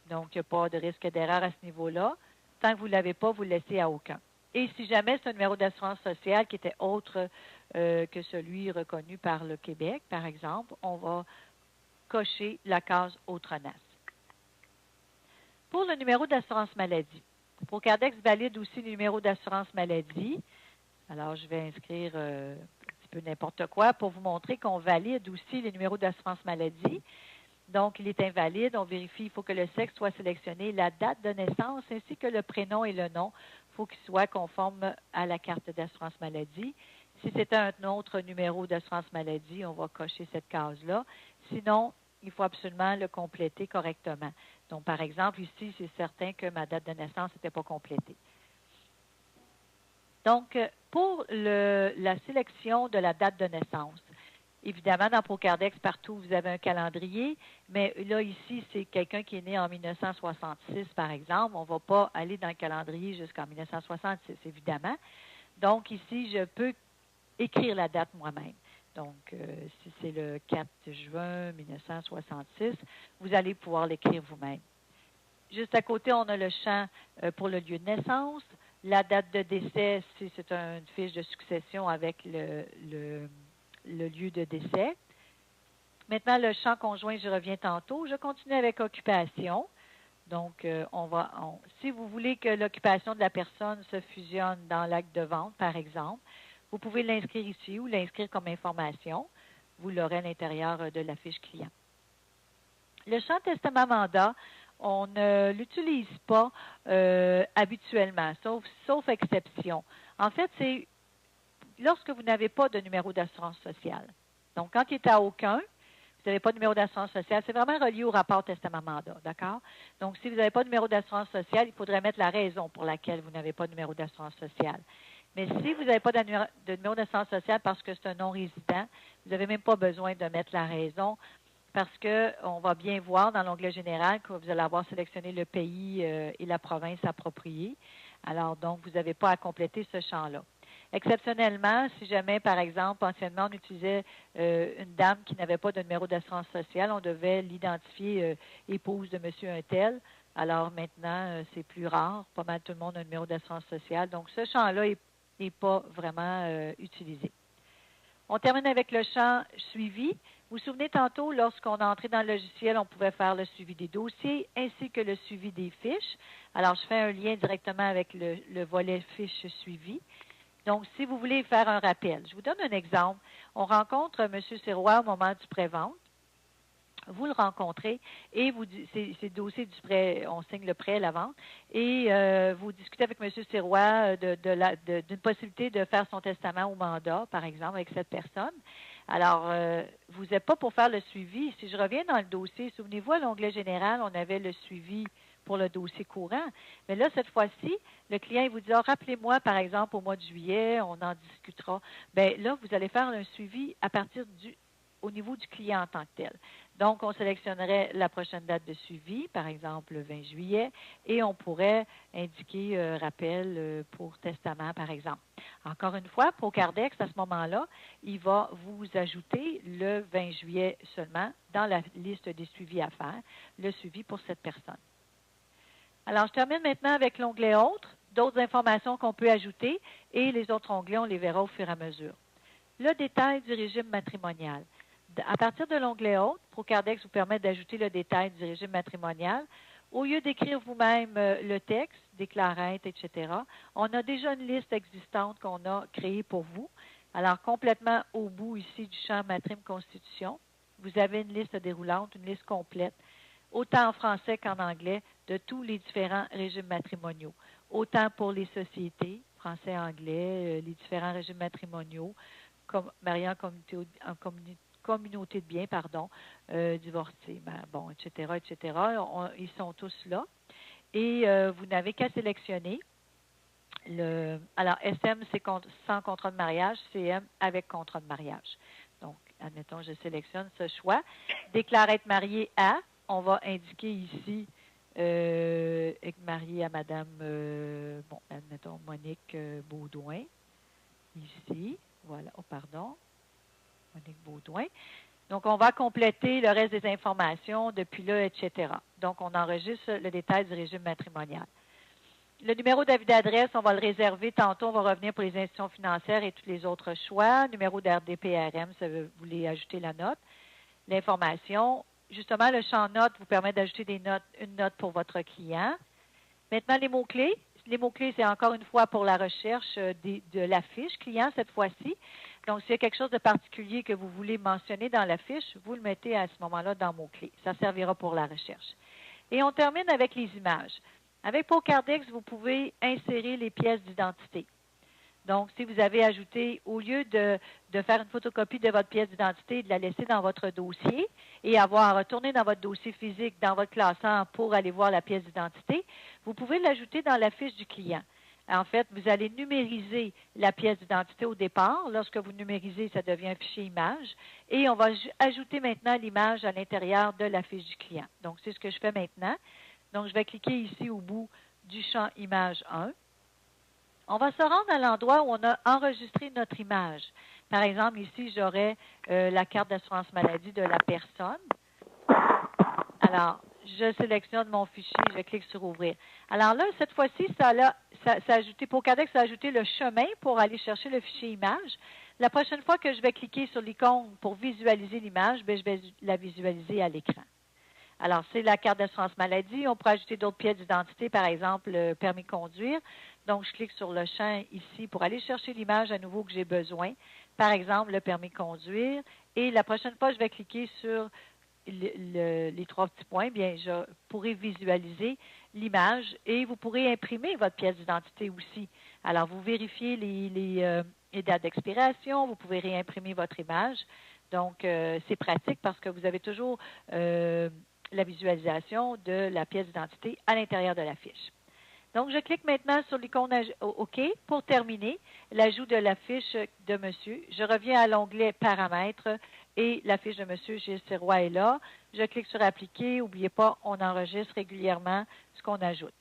Donc, il n'y a pas de risque d'erreur à ce niveau-là. Tant que vous ne l'avez pas, vous le laissez à aucun. Et si jamais c'est un numéro d'assurance sociale qui était autre que celui reconnu par le Québec, par exemple, on va cocher la case Autre NAS. Pour le numéro d'assurance maladie, ProCardex valide aussi le numéro d'assurance maladie. Alors, je vais inscrire un petit peu n'importe quoi pour vous montrer qu'on valide aussi les numéros d'assurance maladie. Donc, il est invalide. On vérifie, il faut que le sexe soit sélectionné, la date de naissance ainsi que le prénom et le nom. Il faut qu'ils soient conformes à la carte d'assurance maladie. Si c'est un autre numéro d'assurance maladie, on va cocher cette case-là. Sinon, il faut absolument le compléter correctement. Donc, par exemple, ici, c'est certain que ma date de naissance n'était pas complétée. Donc, pour la sélection de la date de naissance, évidemment, dans ProCardex, partout, vous avez un calendrier, mais là, ici, c'est quelqu'un qui est né en 1966, par exemple. On ne va pas aller dans le calendrier jusqu'en 1966, évidemment. Donc, ici, je peux écrire la date moi-même. Donc, si c'est le 4 juin 1966, vous allez pouvoir l'écrire vous-même. Juste à côté, on a le champ pour le lieu de naissance. La date de décès, si c'est une fiche de succession avec le lieu de décès. Maintenant, le champ conjoint, je reviens tantôt. Je continue avec occupation. Donc, si vous voulez que l'occupation de la personne se fusionne dans l'acte de vente, par exemple, vous pouvez l'inscrire ici ou l'inscrire comme information. Vous l'aurez à l'intérieur de la fiche client. Le champ testament-mandat, on ne l'utilise pas habituellement, sauf exception. En fait, c'est lorsque vous n'avez pas de numéro d'assurance sociale. Donc, quand il est à aucun, vous n'avez pas de numéro d'assurance sociale, c'est vraiment relié au rapport testament-mandat, d'accord? Donc, si vous n'avez pas de numéro d'assurance sociale, il faudrait mettre la raison pour laquelle vous n'avez pas de numéro d'assurance sociale. Mais si vous n'avez pas de numéro d'assurance sociale parce que c'est un non-résident, vous n'avez même pas besoin de mettre la raison. parce qu'on va bien voir dans l'onglet général que vous allez avoir sélectionné le pays et la province appropriée. Alors, donc, vous n'avez pas à compléter ce champ-là. Exceptionnellement, si jamais, par exemple, anciennement, on utilisait une dame qui n'avait pas de numéro d'assurance sociale, on devait l'identifier épouse de monsieur un tel. Alors maintenant, c'est plus rare. Pas mal tout le monde a un numéro d'assurance sociale. Donc, ce champ-là n'est pas vraiment utilisé. On termine avec le champ suivi. Vous vous souvenez tantôt, lorsqu'on est entré dans le logiciel, on pouvait faire le suivi des dossiers ainsi que le suivi des fiches. Alors, je fais un lien directement avec le volet fiches suivi. Donc, si vous voulez faire un rappel, je vous donne un exemple. On rencontre M. Sirois au moment du pré-vente. Vous le rencontrez et c'est le dossier du prêt, on signe le prêt, la vente, et vous discutez avec M. Sirois d'une possibilité de faire son testament au mandat, par exemple, avec cette personne. Alors, vous n'êtes pas pour faire le suivi. Si je reviens dans le dossier, souvenez-vous, à l'onglet général, on avait le suivi pour le dossier courant. Mais là, cette fois-ci, le client il vous dit, rappelez-moi, par exemple, au mois de juillet, on en discutera. Bien, là, vous allez faire un suivi à partir au niveau du client en tant que tel. Donc, on sélectionnerait la prochaine date de suivi, par exemple le 20 juillet, et on pourrait indiquer rappel pour testament, par exemple. Encore une fois, ProCardex, à ce moment-là, il va vous ajouter le 20 juillet seulement dans la liste des suivis à faire, le suivi pour cette personne. Alors, je termine maintenant avec l'onglet Autres, d'autres informations qu'on peut ajouter, et les autres onglets, on les verra au fur et à mesure. Le détail du régime matrimonial. À partir de l'onglet Autres, ProCardex vous permet d'ajouter le détail du régime matrimonial. Au lieu d'écrire vous-même le texte, déclarette, etc., on a déjà une liste existante qu'on a créée pour vous. Alors, complètement au bout ici du champ Matrime Constitution, vous avez une liste déroulante, une liste complète, autant en français qu'en anglais, de tous les différents régimes matrimoniaux. Autant pour les sociétés, français, anglais, les différents régimes matrimoniaux, comme mariés en communauté de biens, divorcés, etc., etc. Ils sont tous là. Et vous n'avez qu'à sélectionner alors, SM, c'est sans contrat de mariage, CM avec contrat de mariage. Donc, admettons, je sélectionne ce choix. Déclare être marié à, on va indiquer ici, être marié à Madame, admettons, Monique Baudouin, ici. Voilà, Monique Baudouin. Donc, on va compléter le reste des informations depuis là, etc. Donc, on enregistre le détail du régime matrimonial. Le numéro d'avis d'adresse, on va le réserver tantôt. On va revenir pour les institutions financières et tous les autres choix. Numéro d'RDPRM, ça veut vous voulez ajouter la note. L'information. Justement, le champ notes vous permet d'ajouter une note pour votre client. Maintenant, les mots-clés. Les mots-clés, c'est encore une fois pour la recherche de la fiche client cette fois-ci. Donc, s'il y a quelque chose de particulier que vous voulez mentionner dans la fiche, vous le mettez à ce moment-là dans mots-clés. Ça servira pour la recherche. Et on termine avec les images. Avec ProCardex, vous pouvez insérer les pièces d'identité. Donc, si vous avez ajouté, au lieu de faire une photocopie de votre pièce d'identité et de la laisser dans votre dossier et avoir à retourner dans votre dossier physique, dans votre classeur pour aller voir la pièce d'identité, vous pouvez l'ajouter dans la fiche du client. En fait, vous allez numériser la pièce d'identité au départ. Lorsque vous numérisez, ça devient un fichier image. Et on va ajouter maintenant l'image à l'intérieur de la fiche du client. Donc, c'est ce que je fais maintenant. Donc, je vais cliquer ici au bout du champ Image 1. On va se rendre à l'endroit où on a enregistré notre image. Par exemple, ici, j'aurai la carte d'assurance maladie de la personne. Alors, je sélectionne mon fichier, je clique sur Ouvrir. Alors là, cette fois-ci, ProCardex a ajouté le chemin pour aller chercher le fichier image. La prochaine fois que je vais cliquer sur l'icône pour visualiser l'image, je vais la visualiser à l'écran. Alors, c'est la carte d'assurance maladie. On peut ajouter d'autres pièces d'identité, par exemple, le permis de conduire. Donc, je clique sur le champ ici pour aller chercher l'image à nouveau que j'ai besoin. Par exemple, le permis de conduire. Et la prochaine fois, je vais cliquer sur les trois petits points. Bien, je pourrai visualiser l'image et vous pourrez imprimer votre pièce d'identité aussi. Alors, vous vérifiez les dates d'expiration. Vous pouvez réimprimer votre image. Donc, c'est pratique parce que vous avez toujours la visualisation de la pièce d'identité à l'intérieur de la fiche. Donc, je clique maintenant sur l'icône OK pour terminer l'ajout de la fiche de monsieur. Je reviens à l'onglet Paramètres et la fiche de M. Gilles Sirois est là. Je clique sur Appliquer. N'oubliez pas, on enregistre régulièrement ce qu'on ajoute.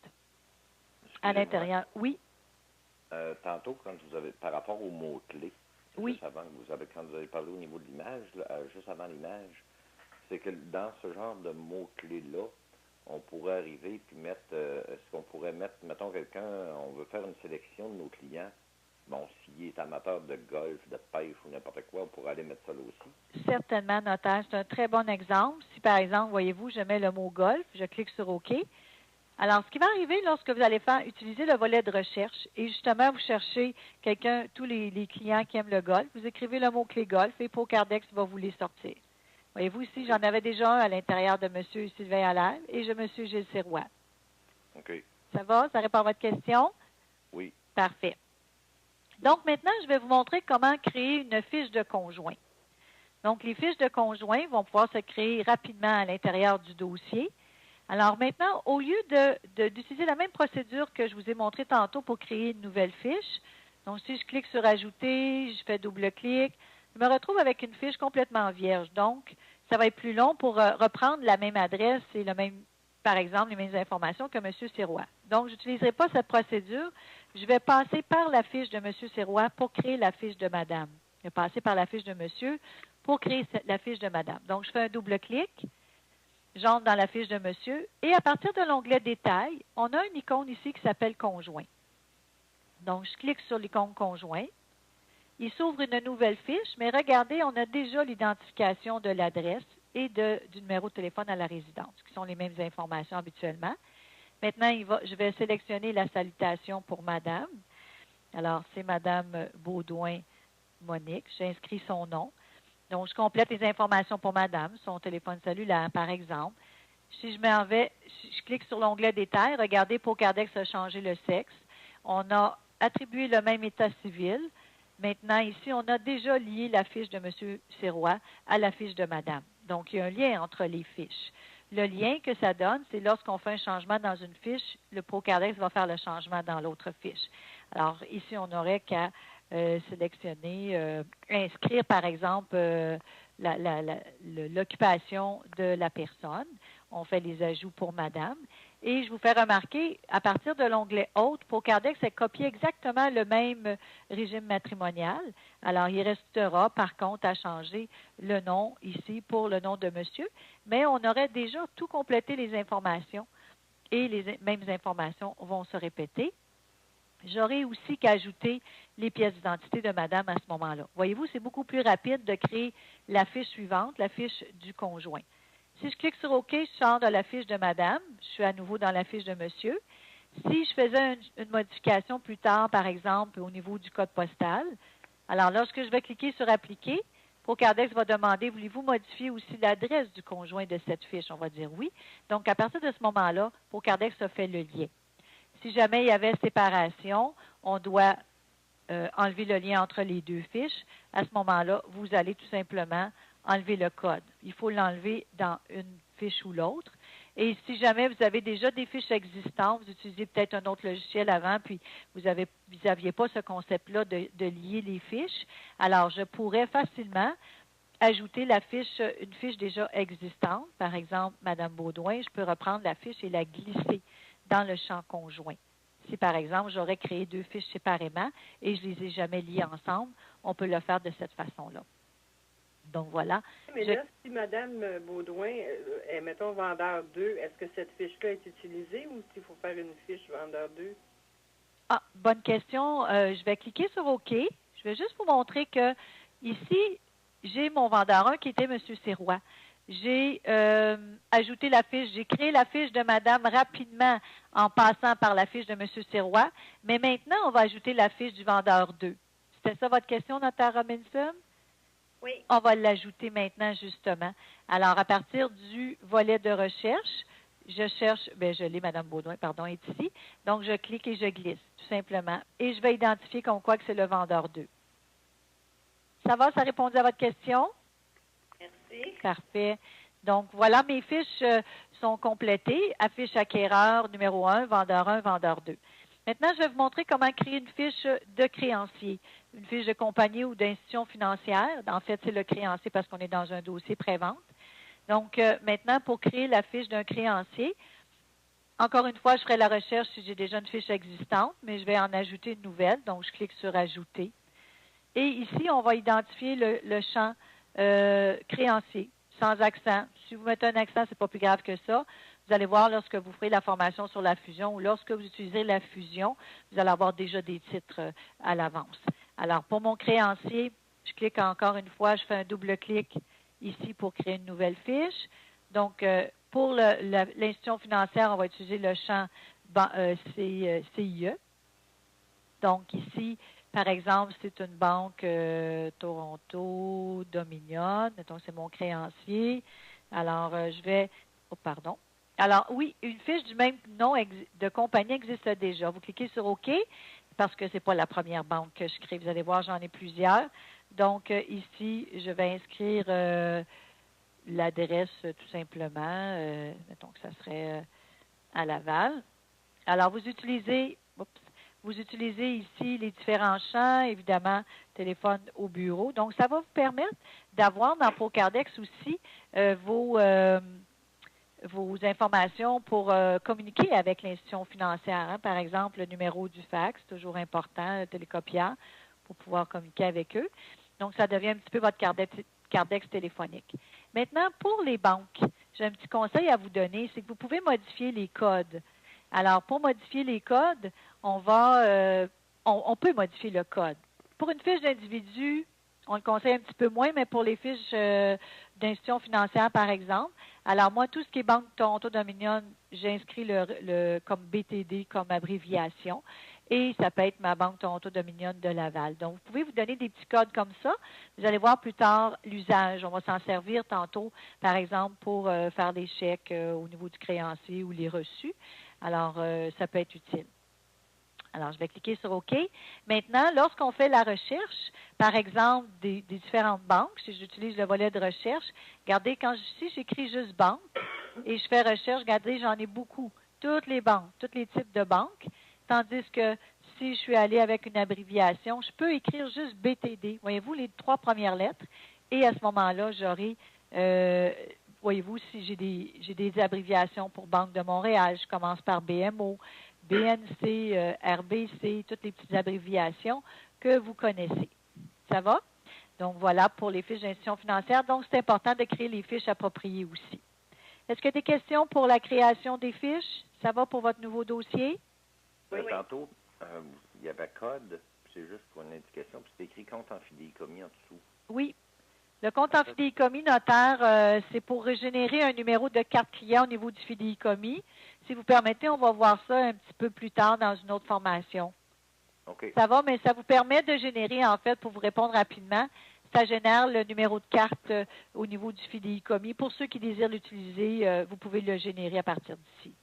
À l'intérieur, oui. Tantôt, quand vous avez, par rapport aux mots-clés, Oui. juste avant, quand vous avez parlé au niveau de l'image, juste avant l'image, c'est que dans ce genre de mots-clés-là, on pourrait arriver puis mettre, est-ce qu'on pourrait mettre, mettons quelqu'un, on veut faire une sélection de nos clients, bon, s'il est amateur de golf, de pêche ou n'importe quoi, on pourrait aller mettre ça là aussi. Certainement, notaire. C'est un très bon exemple. Si, par exemple, voyez-vous, je mets le mot golf, je clique sur OK. Alors, ce qui va arriver lorsque vous allez utiliser le volet de recherche, et justement, vous cherchez tous les clients qui aiment le golf, vous écrivez le mot-clé golf et Pocardex va vous les sortir. Voyez-vous ici, j'en avais déjà un à l'intérieur de M. Sylvain Allaire et de M. Gilles Sirois. OK. Ça va? Ça répond à votre question? Oui. Parfait. Donc, maintenant, je vais vous montrer comment créer une fiche de conjoint. Donc, les fiches de conjoint vont pouvoir se créer rapidement à l'intérieur du dossier. Alors maintenant, au lieu d'utiliser la même procédure que je vous ai montré tantôt pour créer une nouvelle fiche, donc si je clique sur Ajouter, je fais double-clic, je me retrouve avec une fiche complètement vierge. Donc, ça va être plus long pour reprendre la même adresse et par exemple, les mêmes informations que M. Sirois. Donc, je n'utiliserai pas cette procédure. Je vais passer par la fiche de M. Sirois pour créer la fiche de Madame. Je vais passer par la fiche de Monsieur pour créer la fiche de Madame. Donc, je fais un double-clic. J'entre dans la fiche de Monsieur et à partir de l'onglet Détails, on a une icône ici qui s'appelle Conjoint. Donc, je clique sur l'icône Conjoint. Il s'ouvre une nouvelle fiche, mais regardez, on a déjà l'identification de l'adresse et du numéro de téléphone à la résidence, qui sont les mêmes informations habituellement. Maintenant, je vais sélectionner la salutation pour Madame. Alors, c'est Madame Baudouin Monique. J'inscris son nom. Donc, je complète les informations pour Madame, son téléphone cellulaire, par exemple. Si je clique sur l'onglet Détails, regardez, Pocardex a changé le sexe. On a attribué le même état civil. Maintenant, ici, on a déjà lié la fiche de M. Sirois à la fiche de Madame. Donc, il y a un lien entre les fiches. Le lien que ça donne, c'est lorsqu'on fait un changement dans une fiche, le Pocardex va faire le changement dans l'autre fiche. Alors, ici, on n'aurait qu'à sélectionner, inscrire, par exemple, l'occupation de la personne. On fait les ajouts pour Madame. Et je vous fais remarquer, à partir de l'onglet Autres, Pocardex a copié exactement le même régime matrimonial. Alors, il restera, par contre, à changer le nom ici pour le nom de monsieur, mais on aurait déjà tout complété les informations et les mêmes informations vont se répéter. J'aurai aussi qu'ajouter les pièces d'identité de Madame à ce moment-là. Voyez-vous, c'est beaucoup plus rapide de créer la fiche suivante, la fiche du conjoint. Si je clique sur OK, je sors de la fiche de Madame. Je suis à nouveau dans la fiche de Monsieur. Si je faisais une modification plus tard, par exemple, au niveau du code postal, alors lorsque je vais cliquer sur Appliquer, Pocardex va demander, voulez-vous modifier aussi l'adresse du conjoint de cette fiche? On va dire oui. Donc, à partir de ce moment-là, Pocardex a fait le lien. Si jamais il y avait séparation, on doit enlever le lien entre les deux fiches. À ce moment-là, vous allez tout simplement enlever le code. Il faut l'enlever dans une fiche ou l'autre. Et si jamais vous avez déjà des fiches existantes, vous utilisez peut-être un autre logiciel avant, puis vous n'aviez pas ce concept-là de lier les fiches, alors je pourrais facilement ajouter une fiche déjà existante. Par exemple, Mme Baudouin, je peux reprendre la fiche et la glisser dans le champ conjoint. Si, par exemple, j'aurais créé deux fiches séparément et je ne les ai jamais liées ensemble, on peut le faire de cette façon-là. Donc, voilà. Mais là, si Mme Baudouin est, mettons, vendeur 2, est-ce que cette fiche-là est utilisée ou s'il faut faire une fiche vendeur 2? Ah, bonne question. Je vais cliquer sur OK. Je vais juste vous montrer que ici, j'ai mon vendeur 1 qui était M. Sirois. J'ai ajouté la fiche, j'ai créé la fiche de Madame rapidement en passant par la fiche de M. Sirois, mais maintenant, on va ajouter la fiche du vendeur 2. C'était ça votre question, notaire Robinson? Oui. On va l'ajouter maintenant, justement. Alors, à partir du volet de recherche, je cherche, je l'ai, Mme Baudouin, pardon, est ici. Donc, je clique et je glisse, tout simplement. Et je vais identifier comme quoi que c'est le vendeur 2. Ça va, ça répond à votre question? Merci. Parfait. Donc, voilà, mes fiches sont complétées. Affiche acquéreur numéro 1, vendeur 2. Maintenant, je vais vous montrer comment créer une fiche de créancier. une fiche de compagnie ou d'institution financière. En fait, c'est le créancier parce qu'on est dans un dossier pré-vente. Donc, maintenant, pour créer la fiche d'un créancier, encore une fois, je ferai la recherche si j'ai déjà une fiche existante, mais je vais en ajouter une nouvelle. Donc, je clique sur « Ajouter ». Et ici, on va identifier le champ créancier, sans accent. Si vous mettez un accent, ce n'est pas plus grave que ça. Vous allez voir lorsque vous ferez la formation sur la fusion ou lorsque vous utilisez la fusion, vous allez avoir déjà des titres à l'avance. Alors, pour mon créancier, je clique encore une fois, je fais un double-clic ici pour créer une nouvelle fiche. Donc, pour l'institution financière, on va utiliser le champ CIE. Donc, ici, par exemple, c'est une banque Toronto, Dominion. Donc, c'est mon créancier. Alors, je vais... Oh, pardon. Alors, oui, une fiche du même nom de compagnie existe déjà. Vous cliquez sur OK parce que ce n'est pas la première banque que je crée. Vous allez voir, j'en ai plusieurs. Donc, ici, je vais inscrire l'adresse tout simplement. Mettons que ça serait à Laval. Alors, vous utilisez ici les différents champs, évidemment, téléphone au bureau. Donc, ça va vous permettre d'avoir dans ProCardex aussi vos informations pour communiquer avec l'institution financière. Hein. Par exemple, le numéro du fax, toujours important, le télécopieur, pour pouvoir communiquer avec eux. Donc, ça devient un petit peu votre Cardex téléphonique. Maintenant, pour les banques, j'ai un petit conseil à vous donner, c'est que vous pouvez modifier les codes. Alors, pour modifier les codes, on peut modifier le code. Pour une fiche d'individu, on le conseille un petit peu moins, mais pour les fiches d'institutions financières, par exemple, alors moi, tout ce qui est Banque Toronto Dominion, j'inscris comme BTD comme abréviation. Et ça peut être ma Banque Toronto Dominion de Laval. Donc, vous pouvez vous donner des petits codes comme ça. Vous allez voir plus tard l'usage. On va s'en servir tantôt, par exemple, pour faire des chèques au niveau du créancier ou les reçus. Alors, ça peut être utile. Alors, je vais cliquer sur OK. Maintenant, lorsqu'on fait la recherche, par exemple, des différentes banques, si j'utilise le volet de recherche, regardez, si j'écris juste banque et je fais recherche, regardez, j'en ai beaucoup. Toutes les banques, tous les types de banques. Tandis que si je suis allée avec une abréviation, je peux écrire juste BTD. Voyez-vous, les 3 premières lettres. Et à ce moment-là, j'aurai, voyez-vous, si j'ai des abréviations pour Banque de Montréal, je commence par BMO, BNC, RBC, toutes les petites abréviations que vous connaissez. Ça va? Donc, voilà pour les fiches d'institutions financières. Donc, c'est important de créer les fiches appropriées aussi. Est-ce qu'il y a des questions pour la création des fiches? Ça va pour votre nouveau dossier? Oui. Tantôt, il y avait code, c'est juste pour une indication, puis c'est écrit compte en fidéicommis en dessous. Oui. Le compte en fidéicommis notaire, c'est pour régénérer un numéro de carte client au niveau du fidéicommis. Si vous permettez, on va voir ça un petit peu plus tard dans une autre formation. OK. Ça va, mais ça vous permet de générer, en fait, pour vous répondre rapidement, ça génère le numéro de carte au niveau du fidéicommis. Pour ceux qui désirent l'utiliser, vous pouvez le générer à partir d'ici.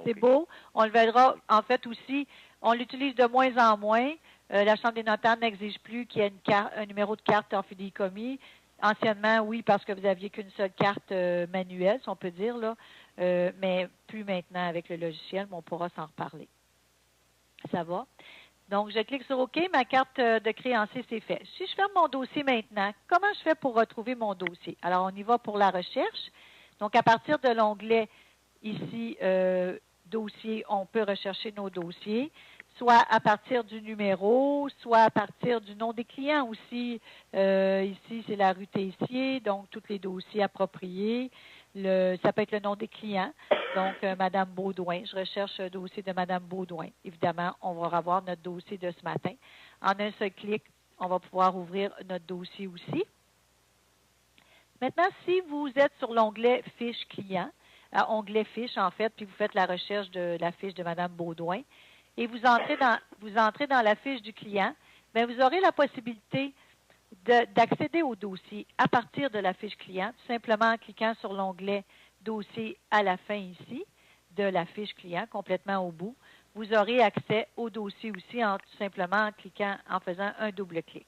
C'est beau. On le verra, en fait, aussi. On l'utilise de moins en moins. La Chambre des notaires n'exige plus qu'il y ait un numéro de carte en fidéicommis. Anciennement, oui, parce que vous n'aviez qu'une seule carte manuelle, si on peut dire, là. Mais plus maintenant avec le logiciel, mais on pourra s'en reparler. Ça va? Donc, je clique sur OK. Ma carte de créancier, c'est fait. Si je ferme mon dossier maintenant, comment je fais pour retrouver mon dossier? Alors, on y va pour la recherche. Donc, à partir de l'onglet ici, dossier, on peut rechercher nos dossiers, soit à partir du numéro, soit à partir du nom des clients aussi. Ici, c'est la rue Tessier, donc tous les dossiers appropriés. Ça peut être le nom des clients. Donc, Madame Baudouin. Je recherche le dossier de Madame Baudouin. Évidemment, on va revoir notre dossier de ce matin. En un seul clic, on va pouvoir ouvrir notre dossier aussi. Maintenant, si vous êtes sur l'onglet « Fiche client », onglet « Fiche » en fait, puis vous faites la recherche de la fiche de Mme Baudouin, et vous entrez dans la fiche du client, bien, vous aurez la possibilité d'accéder au dossier à partir de la fiche client, tout simplement en cliquant sur l'onglet « Dossier » à la fin ici, de la fiche client, complètement au bout. Vous aurez accès au dossier aussi tout simplement en faisant un double clic.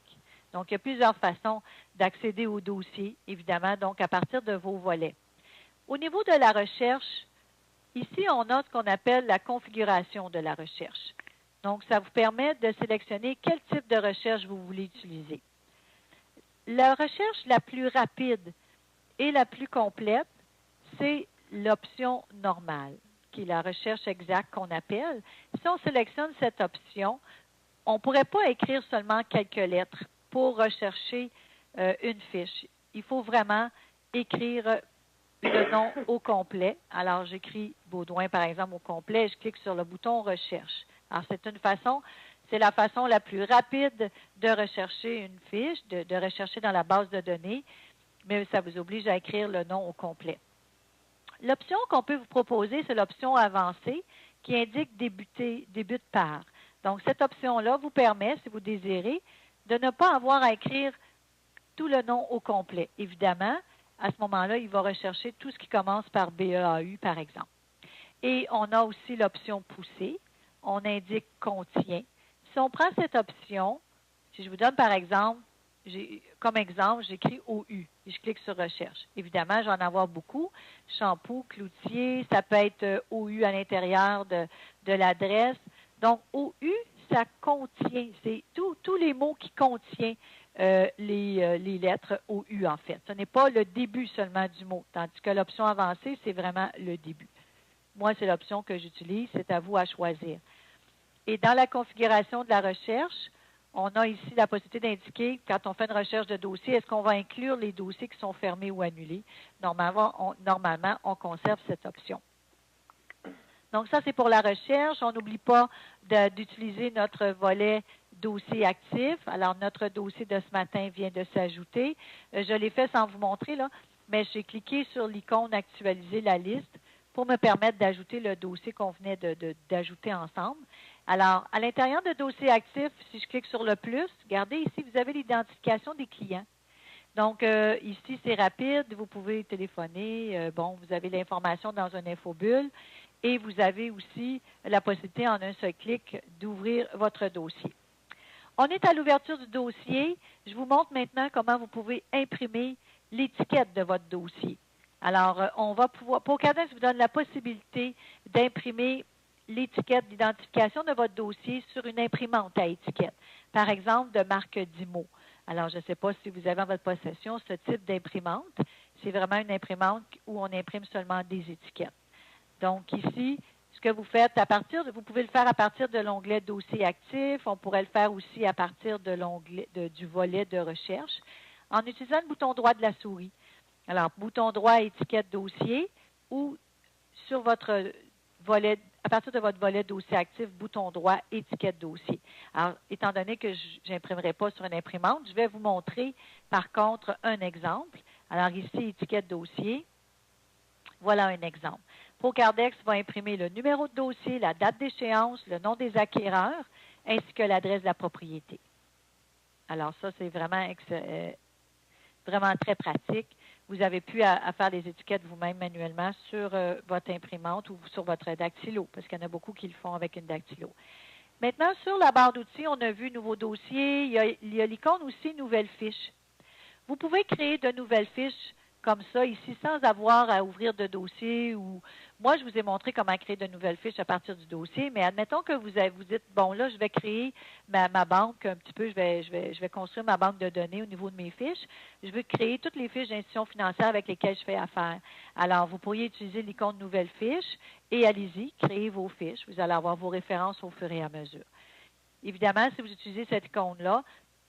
Donc, il y a plusieurs façons d'accéder au dossier, évidemment, donc à partir de vos volets. Au niveau de la recherche, ici, on a ce qu'on appelle la configuration de la recherche. Donc, ça vous permet de sélectionner quel type de recherche vous voulez utiliser. La recherche la plus rapide et la plus complète, c'est l'option normale, qui est la recherche exacte qu'on appelle. Si on sélectionne cette option, on ne pourrait pas écrire seulement quelques lettres pour rechercher une fiche. Il faut vraiment écrire le nom au complet. Alors, j'écris Baudouin, par exemple, au complet, et je clique sur le bouton « Recherche ». Alors, c'est la façon la plus rapide de rechercher une fiche, de rechercher dans la base de données, mais ça vous oblige à écrire le nom au complet. L'option qu'on peut vous proposer, c'est l'option avancée qui indique débute par. Donc, cette option-là vous permet, si vous désirez, de ne pas avoir à écrire tout le nom au complet. Évidemment, à ce moment-là, il va rechercher tout ce qui commence par BEAU, par exemple. Et on a aussi l'option poussée. On indique contient. Si on prend cette option, si je vous donne par exemple, comme exemple, j'écris OU et je clique sur recherche. Évidemment, je vais en avoir beaucoup. Shampoo, cloutier, ça peut être OU à l'intérieur de l'adresse. Donc, OU, ça contient, c'est tous les mots qui contiennent les lettres OU, en fait. Ce n'est pas le début seulement du mot, tandis que l'option avancée, c'est vraiment le début. Moi, c'est l'option que j'utilise, c'est à vous à choisir. Et dans la configuration de la recherche, on a ici la possibilité d'indiquer, quand on fait une recherche de dossier, est-ce qu'on va inclure les dossiers qui sont fermés ou annulés? Normalement, on conserve cette option. Donc, ça, c'est pour la recherche. On n'oublie pas d'utiliser notre volet dossier actif. Alors, notre dossier de ce matin vient de s'ajouter. Je l'ai fait sans vous montrer, là, mais j'ai cliqué sur l'icône « Actualiser la liste » pour me permettre d'ajouter le dossier qu'on venait d'ajouter ensemble. Alors, à l'intérieur de dossier actif, si je clique sur le plus, regardez ici, vous avez l'identification des clients. Donc, ici, c'est rapide. Vous pouvez téléphoner. Vous avez l'information dans un infobulle. Et vous avez aussi la possibilité, en un seul clic, d'ouvrir votre dossier. On est à l'ouverture du dossier. Je vous montre maintenant comment vous pouvez imprimer l'étiquette de votre dossier. Alors, on va pouvoir, ProCardex vous donne la possibilité d'imprimer l'étiquette d'identification de votre dossier sur une imprimante à étiquette, par exemple de marque Dymo. Alors, je ne sais pas si vous avez en votre possession ce type d'imprimante. C'est vraiment une imprimante où on imprime seulement des étiquettes. Donc, ici, ce que vous faites vous pouvez le faire à partir de l'onglet Dossier actif. On pourrait le faire aussi à partir de l'onglet du volet de recherche en utilisant le bouton droit de la souris. Alors, bouton droit, étiquette dossier ou sur votre volet, à partir de votre volet dossier actif, bouton droit, étiquette dossier. Alors, étant donné que je n'imprimerai pas sur une imprimante, je vais vous montrer par contre un exemple. Alors, ici, étiquette dossier. Voilà un exemple. ProCardex va imprimer le numéro de dossier, la date d'échéance, le nom des acquéreurs, ainsi que l'adresse de la propriété. Alors ça, c'est vraiment très pratique. Vous n'avez plus à faire les étiquettes vous-même manuellement sur votre imprimante ou sur votre dactylo, parce qu'il y en a beaucoup qui le font avec une dactylo. Maintenant, sur la barre d'outils, on a vu nouveau dossier. Il y a l'icône aussi nouvelle fiche. Vous pouvez créer de nouvelles fiches comme ça ici sans avoir à ouvrir de dossier ou moi je vous ai montré comment créer de nouvelles fiches à partir du dossier, mais admettons que vous dites bon là je vais créer ma banque un petit peu, je vais construire ma banque de données au niveau de mes fiches. Je veux créer toutes les fiches d'institutions financières avec lesquelles je fais affaire. Alors vous pourriez utiliser l'icône nouvelle fiche et allez-y, créez vos fiches. Vous allez avoir vos références au fur et à mesure. Évidemment, si vous utilisez cette icône-là,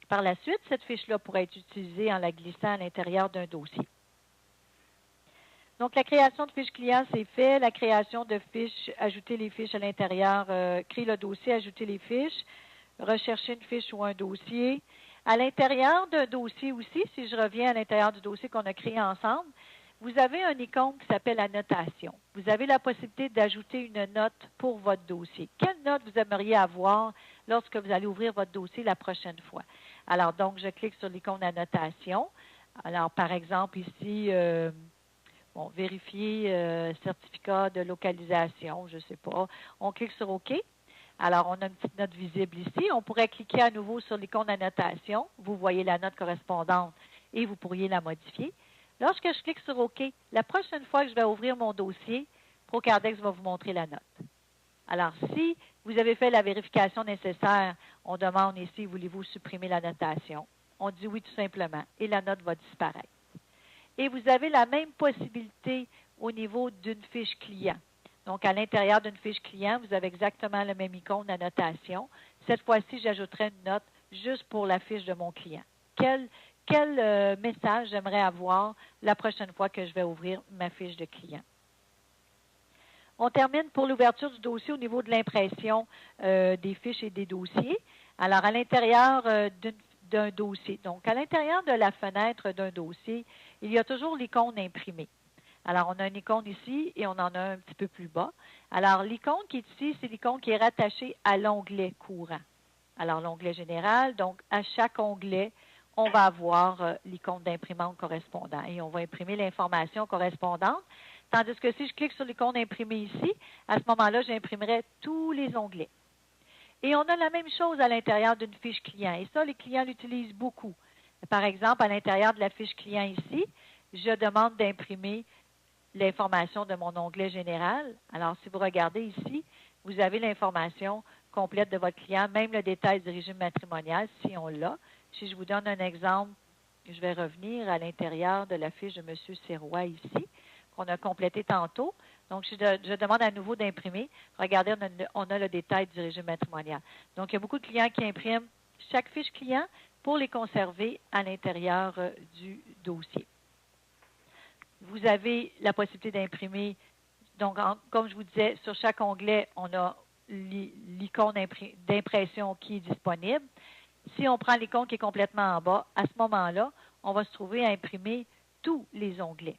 par la suite, cette fiche-là pourrait être utilisée en la glissant à l'intérieur d'un dossier. Donc, la création de fiches clients, c'est fait. La création de fiches, ajouter les fiches à l'intérieur, créer le dossier, ajouter les fiches, rechercher une fiche ou un dossier. À l'intérieur d'un dossier aussi, si je reviens à l'intérieur du dossier qu'on a créé ensemble, vous avez un icône qui s'appelle Annotation. Vous avez la possibilité d'ajouter une note pour votre dossier. Quelle note vous aimeriez avoir lorsque vous allez ouvrir votre dossier la prochaine fois? Alors, donc, je clique sur l'icône Annotation. Alors, par exemple, ici... vérifier certificat de localisation, je ne sais pas. On clique sur OK. Alors, on a une petite note visible ici. On pourrait cliquer à nouveau sur l'icône Annotation. Vous voyez la note correspondante et vous pourriez la modifier. Lorsque je clique sur OK, la prochaine fois que je vais ouvrir mon dossier, ProCardex va vous montrer la note. Alors, si vous avez fait la vérification nécessaire, on demande ici, voulez-vous supprimer la notation? On dit oui tout simplement et la note va disparaître. Et vous avez la même possibilité au niveau d'une fiche client. Donc, à l'intérieur d'une fiche client, vous avez exactement le même icône d'annotation. Cette fois-ci, j'ajouterai une note juste pour la fiche de mon client. Quel message j'aimerais avoir la prochaine fois que je vais ouvrir ma fiche de client? On termine pour l'ouverture du dossier au niveau de l'impression des fiches et des dossiers. Alors, à l'intérieur d'un dossier, donc à l'intérieur de la fenêtre d'un dossier, il y a toujours l'icône imprimée. Alors, on a une icône ici et on en a un petit peu plus bas. Alors, l'icône qui est ici, c'est l'icône qui est rattachée à l'onglet courant. Alors, l'onglet général, donc à chaque onglet, on va avoir l'icône d'imprimante correspondant et on va imprimer l'information correspondante. Tandis que si je clique sur l'icône imprimée ici, à ce moment-là, j'imprimerai tous les onglets. Et on a la même chose à l'intérieur d'une fiche client. Et ça, les clients l'utilisent beaucoup. Par exemple, à l'intérieur de la fiche client ici, je demande d'imprimer l'information de mon onglet général. Alors, si vous regardez ici, vous avez l'information complète de votre client, même le détail du régime matrimonial, si on l'a. Si je vous donne un exemple, je vais revenir à l'intérieur de la fiche de M. Sirois ici, qu'on a complété tantôt. Donc, je demande à nouveau d'imprimer. Regardez, on a le détail du régime matrimonial. Donc, il y a beaucoup de clients qui impriment chaque fiche client pour les conserver à l'intérieur du dossier. Vous avez la possibilité d'imprimer. Donc, comme je vous disais, sur chaque onglet, on a l'icône d'impression qui est disponible. Si on prend l'icône qui est complètement en bas, à ce moment-là, on va se trouver à imprimer tous les onglets.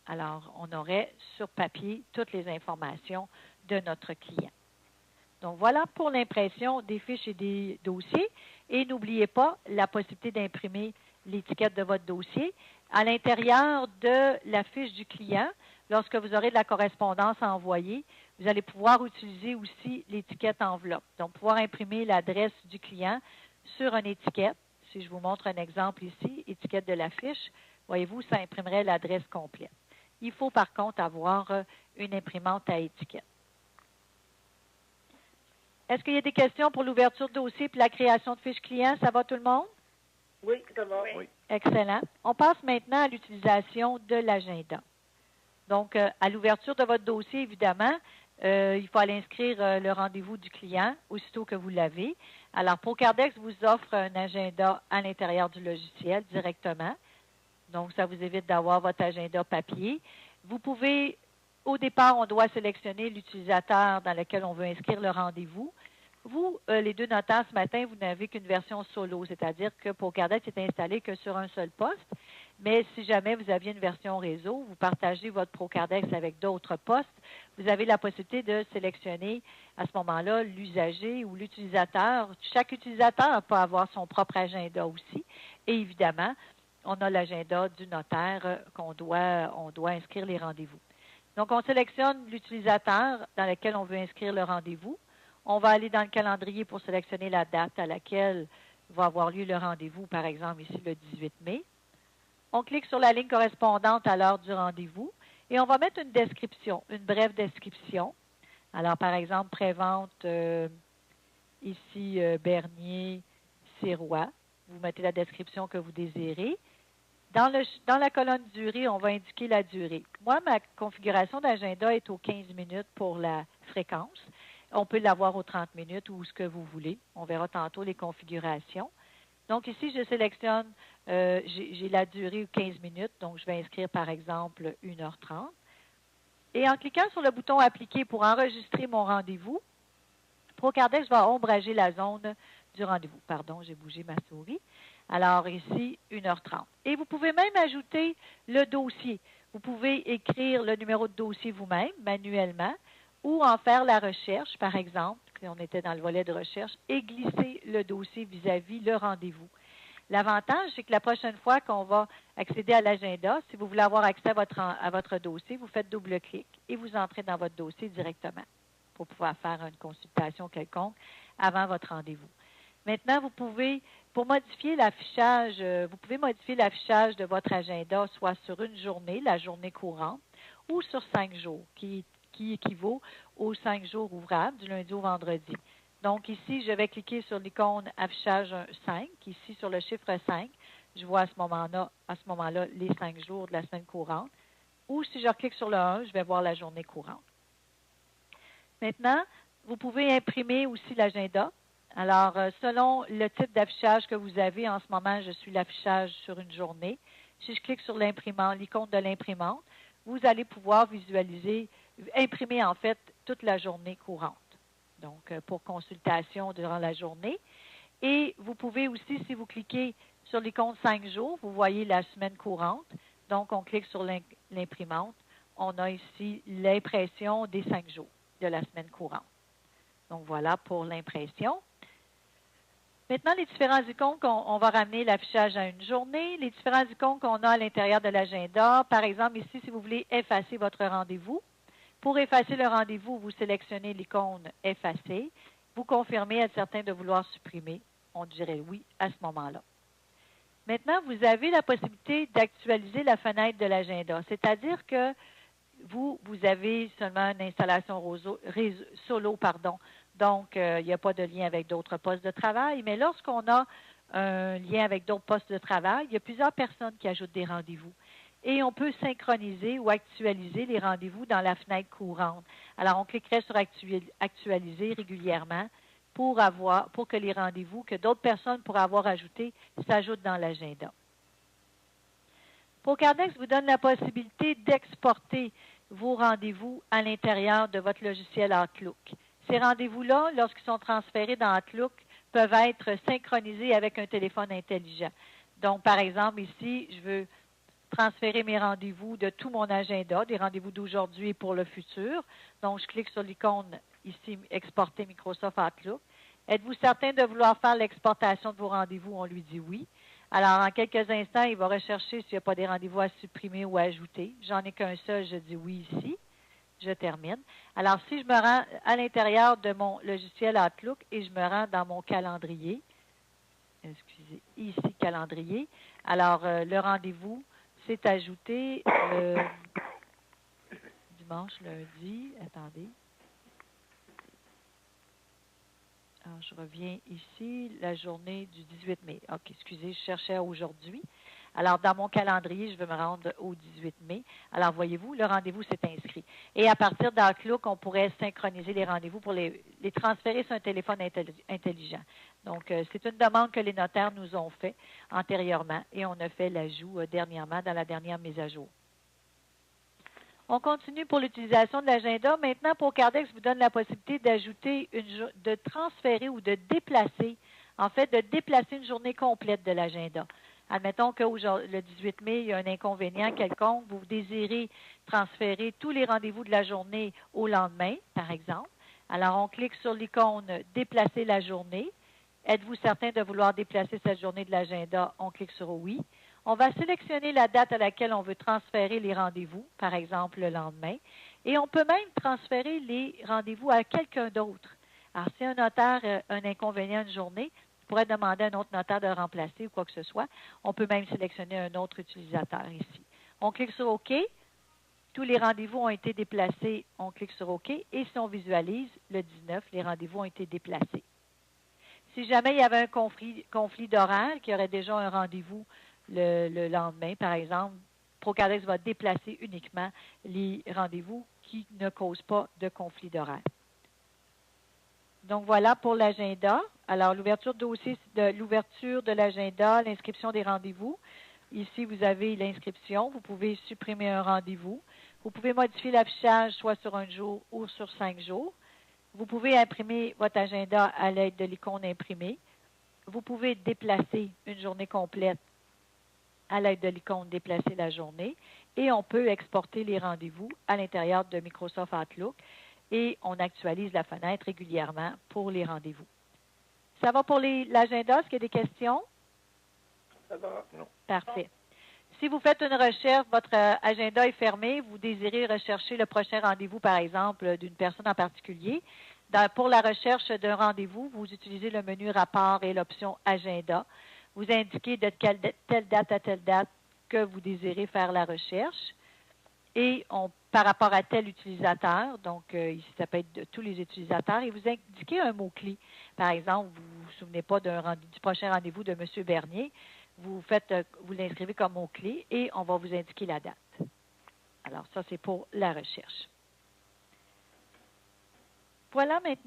Alors, on aurait sur papier toutes les informations de notre client. Donc, voilà pour l'impression des fiches et des dossiers. Et n'oubliez pas la possibilité d'imprimer l'étiquette de votre dossier. À l'intérieur de la fiche du client, lorsque vous aurez de la correspondance à envoyer, vous allez pouvoir utiliser aussi l'étiquette enveloppe. Donc, pouvoir imprimer l'adresse du client sur une étiquette. Si je vous montre un exemple ici, étiquette de la fiche, voyez-vous, ça imprimerait l'adresse complète. Il faut par contre avoir une imprimante à étiquette. Est-ce qu'il y a des questions pour l'ouverture de dossier et la création de fiches clients? Ça va tout le monde? Oui, ça va. Oui. Excellent. On passe maintenant à l'utilisation de l'agenda. Donc, à l'ouverture de votre dossier, évidemment, il faut aller inscrire le rendez-vous du client aussitôt que vous l'avez. Alors, ProCardex vous offre un agenda à l'intérieur du logiciel directement. Donc, ça vous évite d'avoir votre agenda papier. Vous pouvez, au départ, on doit sélectionner l'utilisateur dans lequel on veut inscrire le rendez-vous. Vous, les deux notaires, ce matin, vous n'avez qu'une version solo, c'est-à-dire que ProCardex est installé que sur un seul poste. Mais si jamais vous aviez une version réseau, vous partagez votre ProCardex avec d'autres postes, vous avez la possibilité de sélectionner à ce moment-là l'usager ou l'utilisateur. Chaque utilisateur peut avoir son propre agenda aussi. Et évidemment, on a l'agenda du notaire on doit inscrire les rendez-vous. Donc, on sélectionne l'utilisateur dans lequel on veut inscrire le rendez-vous. On va aller dans le calendrier pour sélectionner la date à laquelle va avoir lieu le rendez-vous, par exemple ici le 18 mai. On clique sur la ligne correspondante à l'heure du rendez-vous et on va mettre une description, une brève description. Alors, par exemple, prévente ici Bernier, Sirois. Vous mettez la description que vous désirez. Dans la colonne durée, on va indiquer la durée. Moi, ma configuration d'agenda est aux 15 minutes pour la fréquence. On peut l'avoir aux 30 minutes ou ce que vous voulez. On verra tantôt les configurations. Donc, ici, je sélectionne, j'ai la durée aux 15 minutes, donc je vais inscrire, par exemple, 1h30. Et en cliquant sur le bouton « Appliquer » pour enregistrer mon rendez-vous, ProCardex va ombrager la zone du rendez-vous. Pardon, j'ai bougé ma souris. Alors ici, 1h30. Et vous pouvez même ajouter le dossier. Vous pouvez écrire le numéro de dossier vous-même, manuellement, ou en faire la recherche, par exemple, si on était dans le volet de recherche, et glisser le dossier vis-à-vis le rendez-vous. L'avantage, c'est que la prochaine fois qu'on va accéder à l'agenda, si vous voulez avoir accès à votre dossier, vous faites double-clic et vous entrez dans votre dossier directement pour pouvoir faire une consultation quelconque avant votre rendez-vous. Maintenant, vous pouvez, pour modifier l'affichage, vous pouvez modifier l'affichage de votre agenda, soit sur une journée, la journée courante, ou sur 5 jours, qui qui équivaut aux 5 jours ouvrables, du lundi au vendredi. Donc ici, je vais cliquer sur l'icône affichage 5, ici sur le chiffre 5. Je vois à ce moment-là, les 5 jours de la semaine courante. Ou si je clique sur le 1, je vais voir la journée courante. Maintenant, vous pouvez imprimer aussi l'agenda. Alors, selon le type d'affichage que vous avez, en ce moment, je suis l'affichage sur une journée. Si je clique sur l'imprimante, l'icône de l'imprimante, vous allez pouvoir visualiser, imprimer en fait toute la journée courante. Donc, pour consultation durant la journée. Et vous pouvez aussi, si vous cliquez sur l'icône 5 jours, vous voyez la semaine courante. Donc, on clique sur l'imprimante. On a ici l'impression des 5 jours de la semaine courante. Donc, voilà pour l'impression. Maintenant, les différents icônes on va ramener l'affichage à une journée. Les différents icônes qu'on a à l'intérieur de l'agenda. Par exemple, ici, si vous voulez effacer votre rendez-vous. Pour effacer le rendez-vous, vous sélectionnez l'icône « Effacer ». Vous confirmez, êtes certain de vouloir supprimer. On dirait oui à ce moment-là. Maintenant, vous avez la possibilité d'actualiser la fenêtre de l'agenda. C'est-à-dire que vous avez seulement une installation solo, donc il n'y a pas de lien avec d'autres postes de travail. Mais lorsqu'on a un lien avec d'autres postes de travail, il y a plusieurs personnes qui ajoutent des rendez-vous. Et on peut synchroniser ou actualiser les rendez-vous dans la fenêtre courante. Alors, on cliquerait sur actualiser régulièrement pour que les rendez-vous que d'autres personnes pourraient avoir ajoutés s'ajoutent dans l'agenda. Procardex vous donne la possibilité d'exporter vos rendez-vous à l'intérieur de votre logiciel Outlook. Ces rendez-vous-là, lorsqu'ils sont transférés dans Outlook, peuvent être synchronisés avec un téléphone intelligent. Donc, par exemple, ici, je veux transférer mes rendez-vous de tout mon agenda, des rendez-vous d'aujourd'hui et pour le futur. Donc, je clique sur l'icône ici, exporter Microsoft Outlook. Êtes-vous certain de vouloir faire l'exportation de vos rendez-vous? On lui dit oui. Alors, en quelques instants, il va rechercher s'il n'y a pas des rendez-vous à supprimer ou à ajouter. J'en ai qu'un seul, je dis oui ici. Je termine. Alors, si je me rends à l'intérieur de mon logiciel Outlook et je me rends dans mon calendrier, excusez, ici, calendrier, alors le rendez-vous s'est ajouté dimanche, lundi, attendez. Alors, je reviens ici, la journée du 18 mai. OK, excusez, je cherchais aujourd'hui. Alors, dans mon calendrier, je vais me rendre au 18 mai. Alors, voyez-vous, le rendez-vous s'est inscrit. Et à partir d'Outlook, on pourrait synchroniser les rendez-vous pour les transférer sur un téléphone intelligent. Donc, c'est une demande que les notaires nous ont fait antérieurement et on a fait l'ajout dernièrement dans la dernière mise à jour. On continue pour l'utilisation de l'agenda. Maintenant, Procardex vous donne la possibilité d'ajouter, de transférer ou de déplacer, en fait, de déplacer une journée complète de l'agenda. Admettons que le 18 mai, il y a un inconvénient quelconque. Vous désirez transférer tous les rendez-vous de la journée au lendemain, par exemple. Alors, on clique sur l'icône « Déplacer la journée ». Êtes-vous certain de vouloir déplacer cette journée de l'agenda? On clique sur « Oui ». On va sélectionner la date à laquelle on veut transférer les rendez-vous, par exemple le lendemain, et on peut même transférer les rendez-vous à quelqu'un d'autre. Alors, si un notaire a un inconvénient une journée, il pourrait demander à un autre notaire de le remplacer ou quoi que ce soit. On peut même sélectionner un autre utilisateur ici. On clique sur OK. Tous les rendez-vous ont été déplacés. On clique sur OK. Et si on visualise, le 19, les rendez-vous ont été déplacés. Si jamais il y avait un conflit d'horaire, qu'il y aurait déjà un rendez-vous le lendemain, par exemple, Procardex va déplacer uniquement les rendez-vous qui ne causent pas de conflit d'horaire. Donc, voilà pour l'agenda. Alors, l'ouverture de l'agenda, l'inscription des rendez-vous. Ici, vous avez l'inscription. Vous pouvez supprimer un rendez-vous. Vous pouvez modifier l'affichage soit sur un jour ou sur 5 jours. Vous pouvez imprimer votre agenda à l'aide de l'icône imprimée. Vous pouvez déplacer une journée complète à l'aide de l'icône déplacer la journée. Et on peut exporter les rendez-vous à l'intérieur de Microsoft Outlook. Et on actualise la fenêtre régulièrement pour les rendez-vous. Ça va pour l'agenda? Est-ce qu'il y a des questions? Ça va. Non. Parfait. Si vous faites une recherche, votre agenda est fermé, vous désirez rechercher le prochain rendez-vous, par exemple, d'une personne en particulier. Pour la recherche d'un rendez-vous, vous utilisez le menu Rapport et l'option Agenda. Vous indiquez de telle date à telle date que vous désirez faire la recherche. et par rapport à tel utilisateur, donc ici ça peut être de tous les utilisateurs, et vous indiquez un mot-clé. Par exemple, vous ne vous souvenez pas du prochain rendez-vous de M. Bernier, vous l'inscrivez comme mot-clé et on va vous indiquer la date. Alors ça, c'est pour la recherche. Voilà maintenant.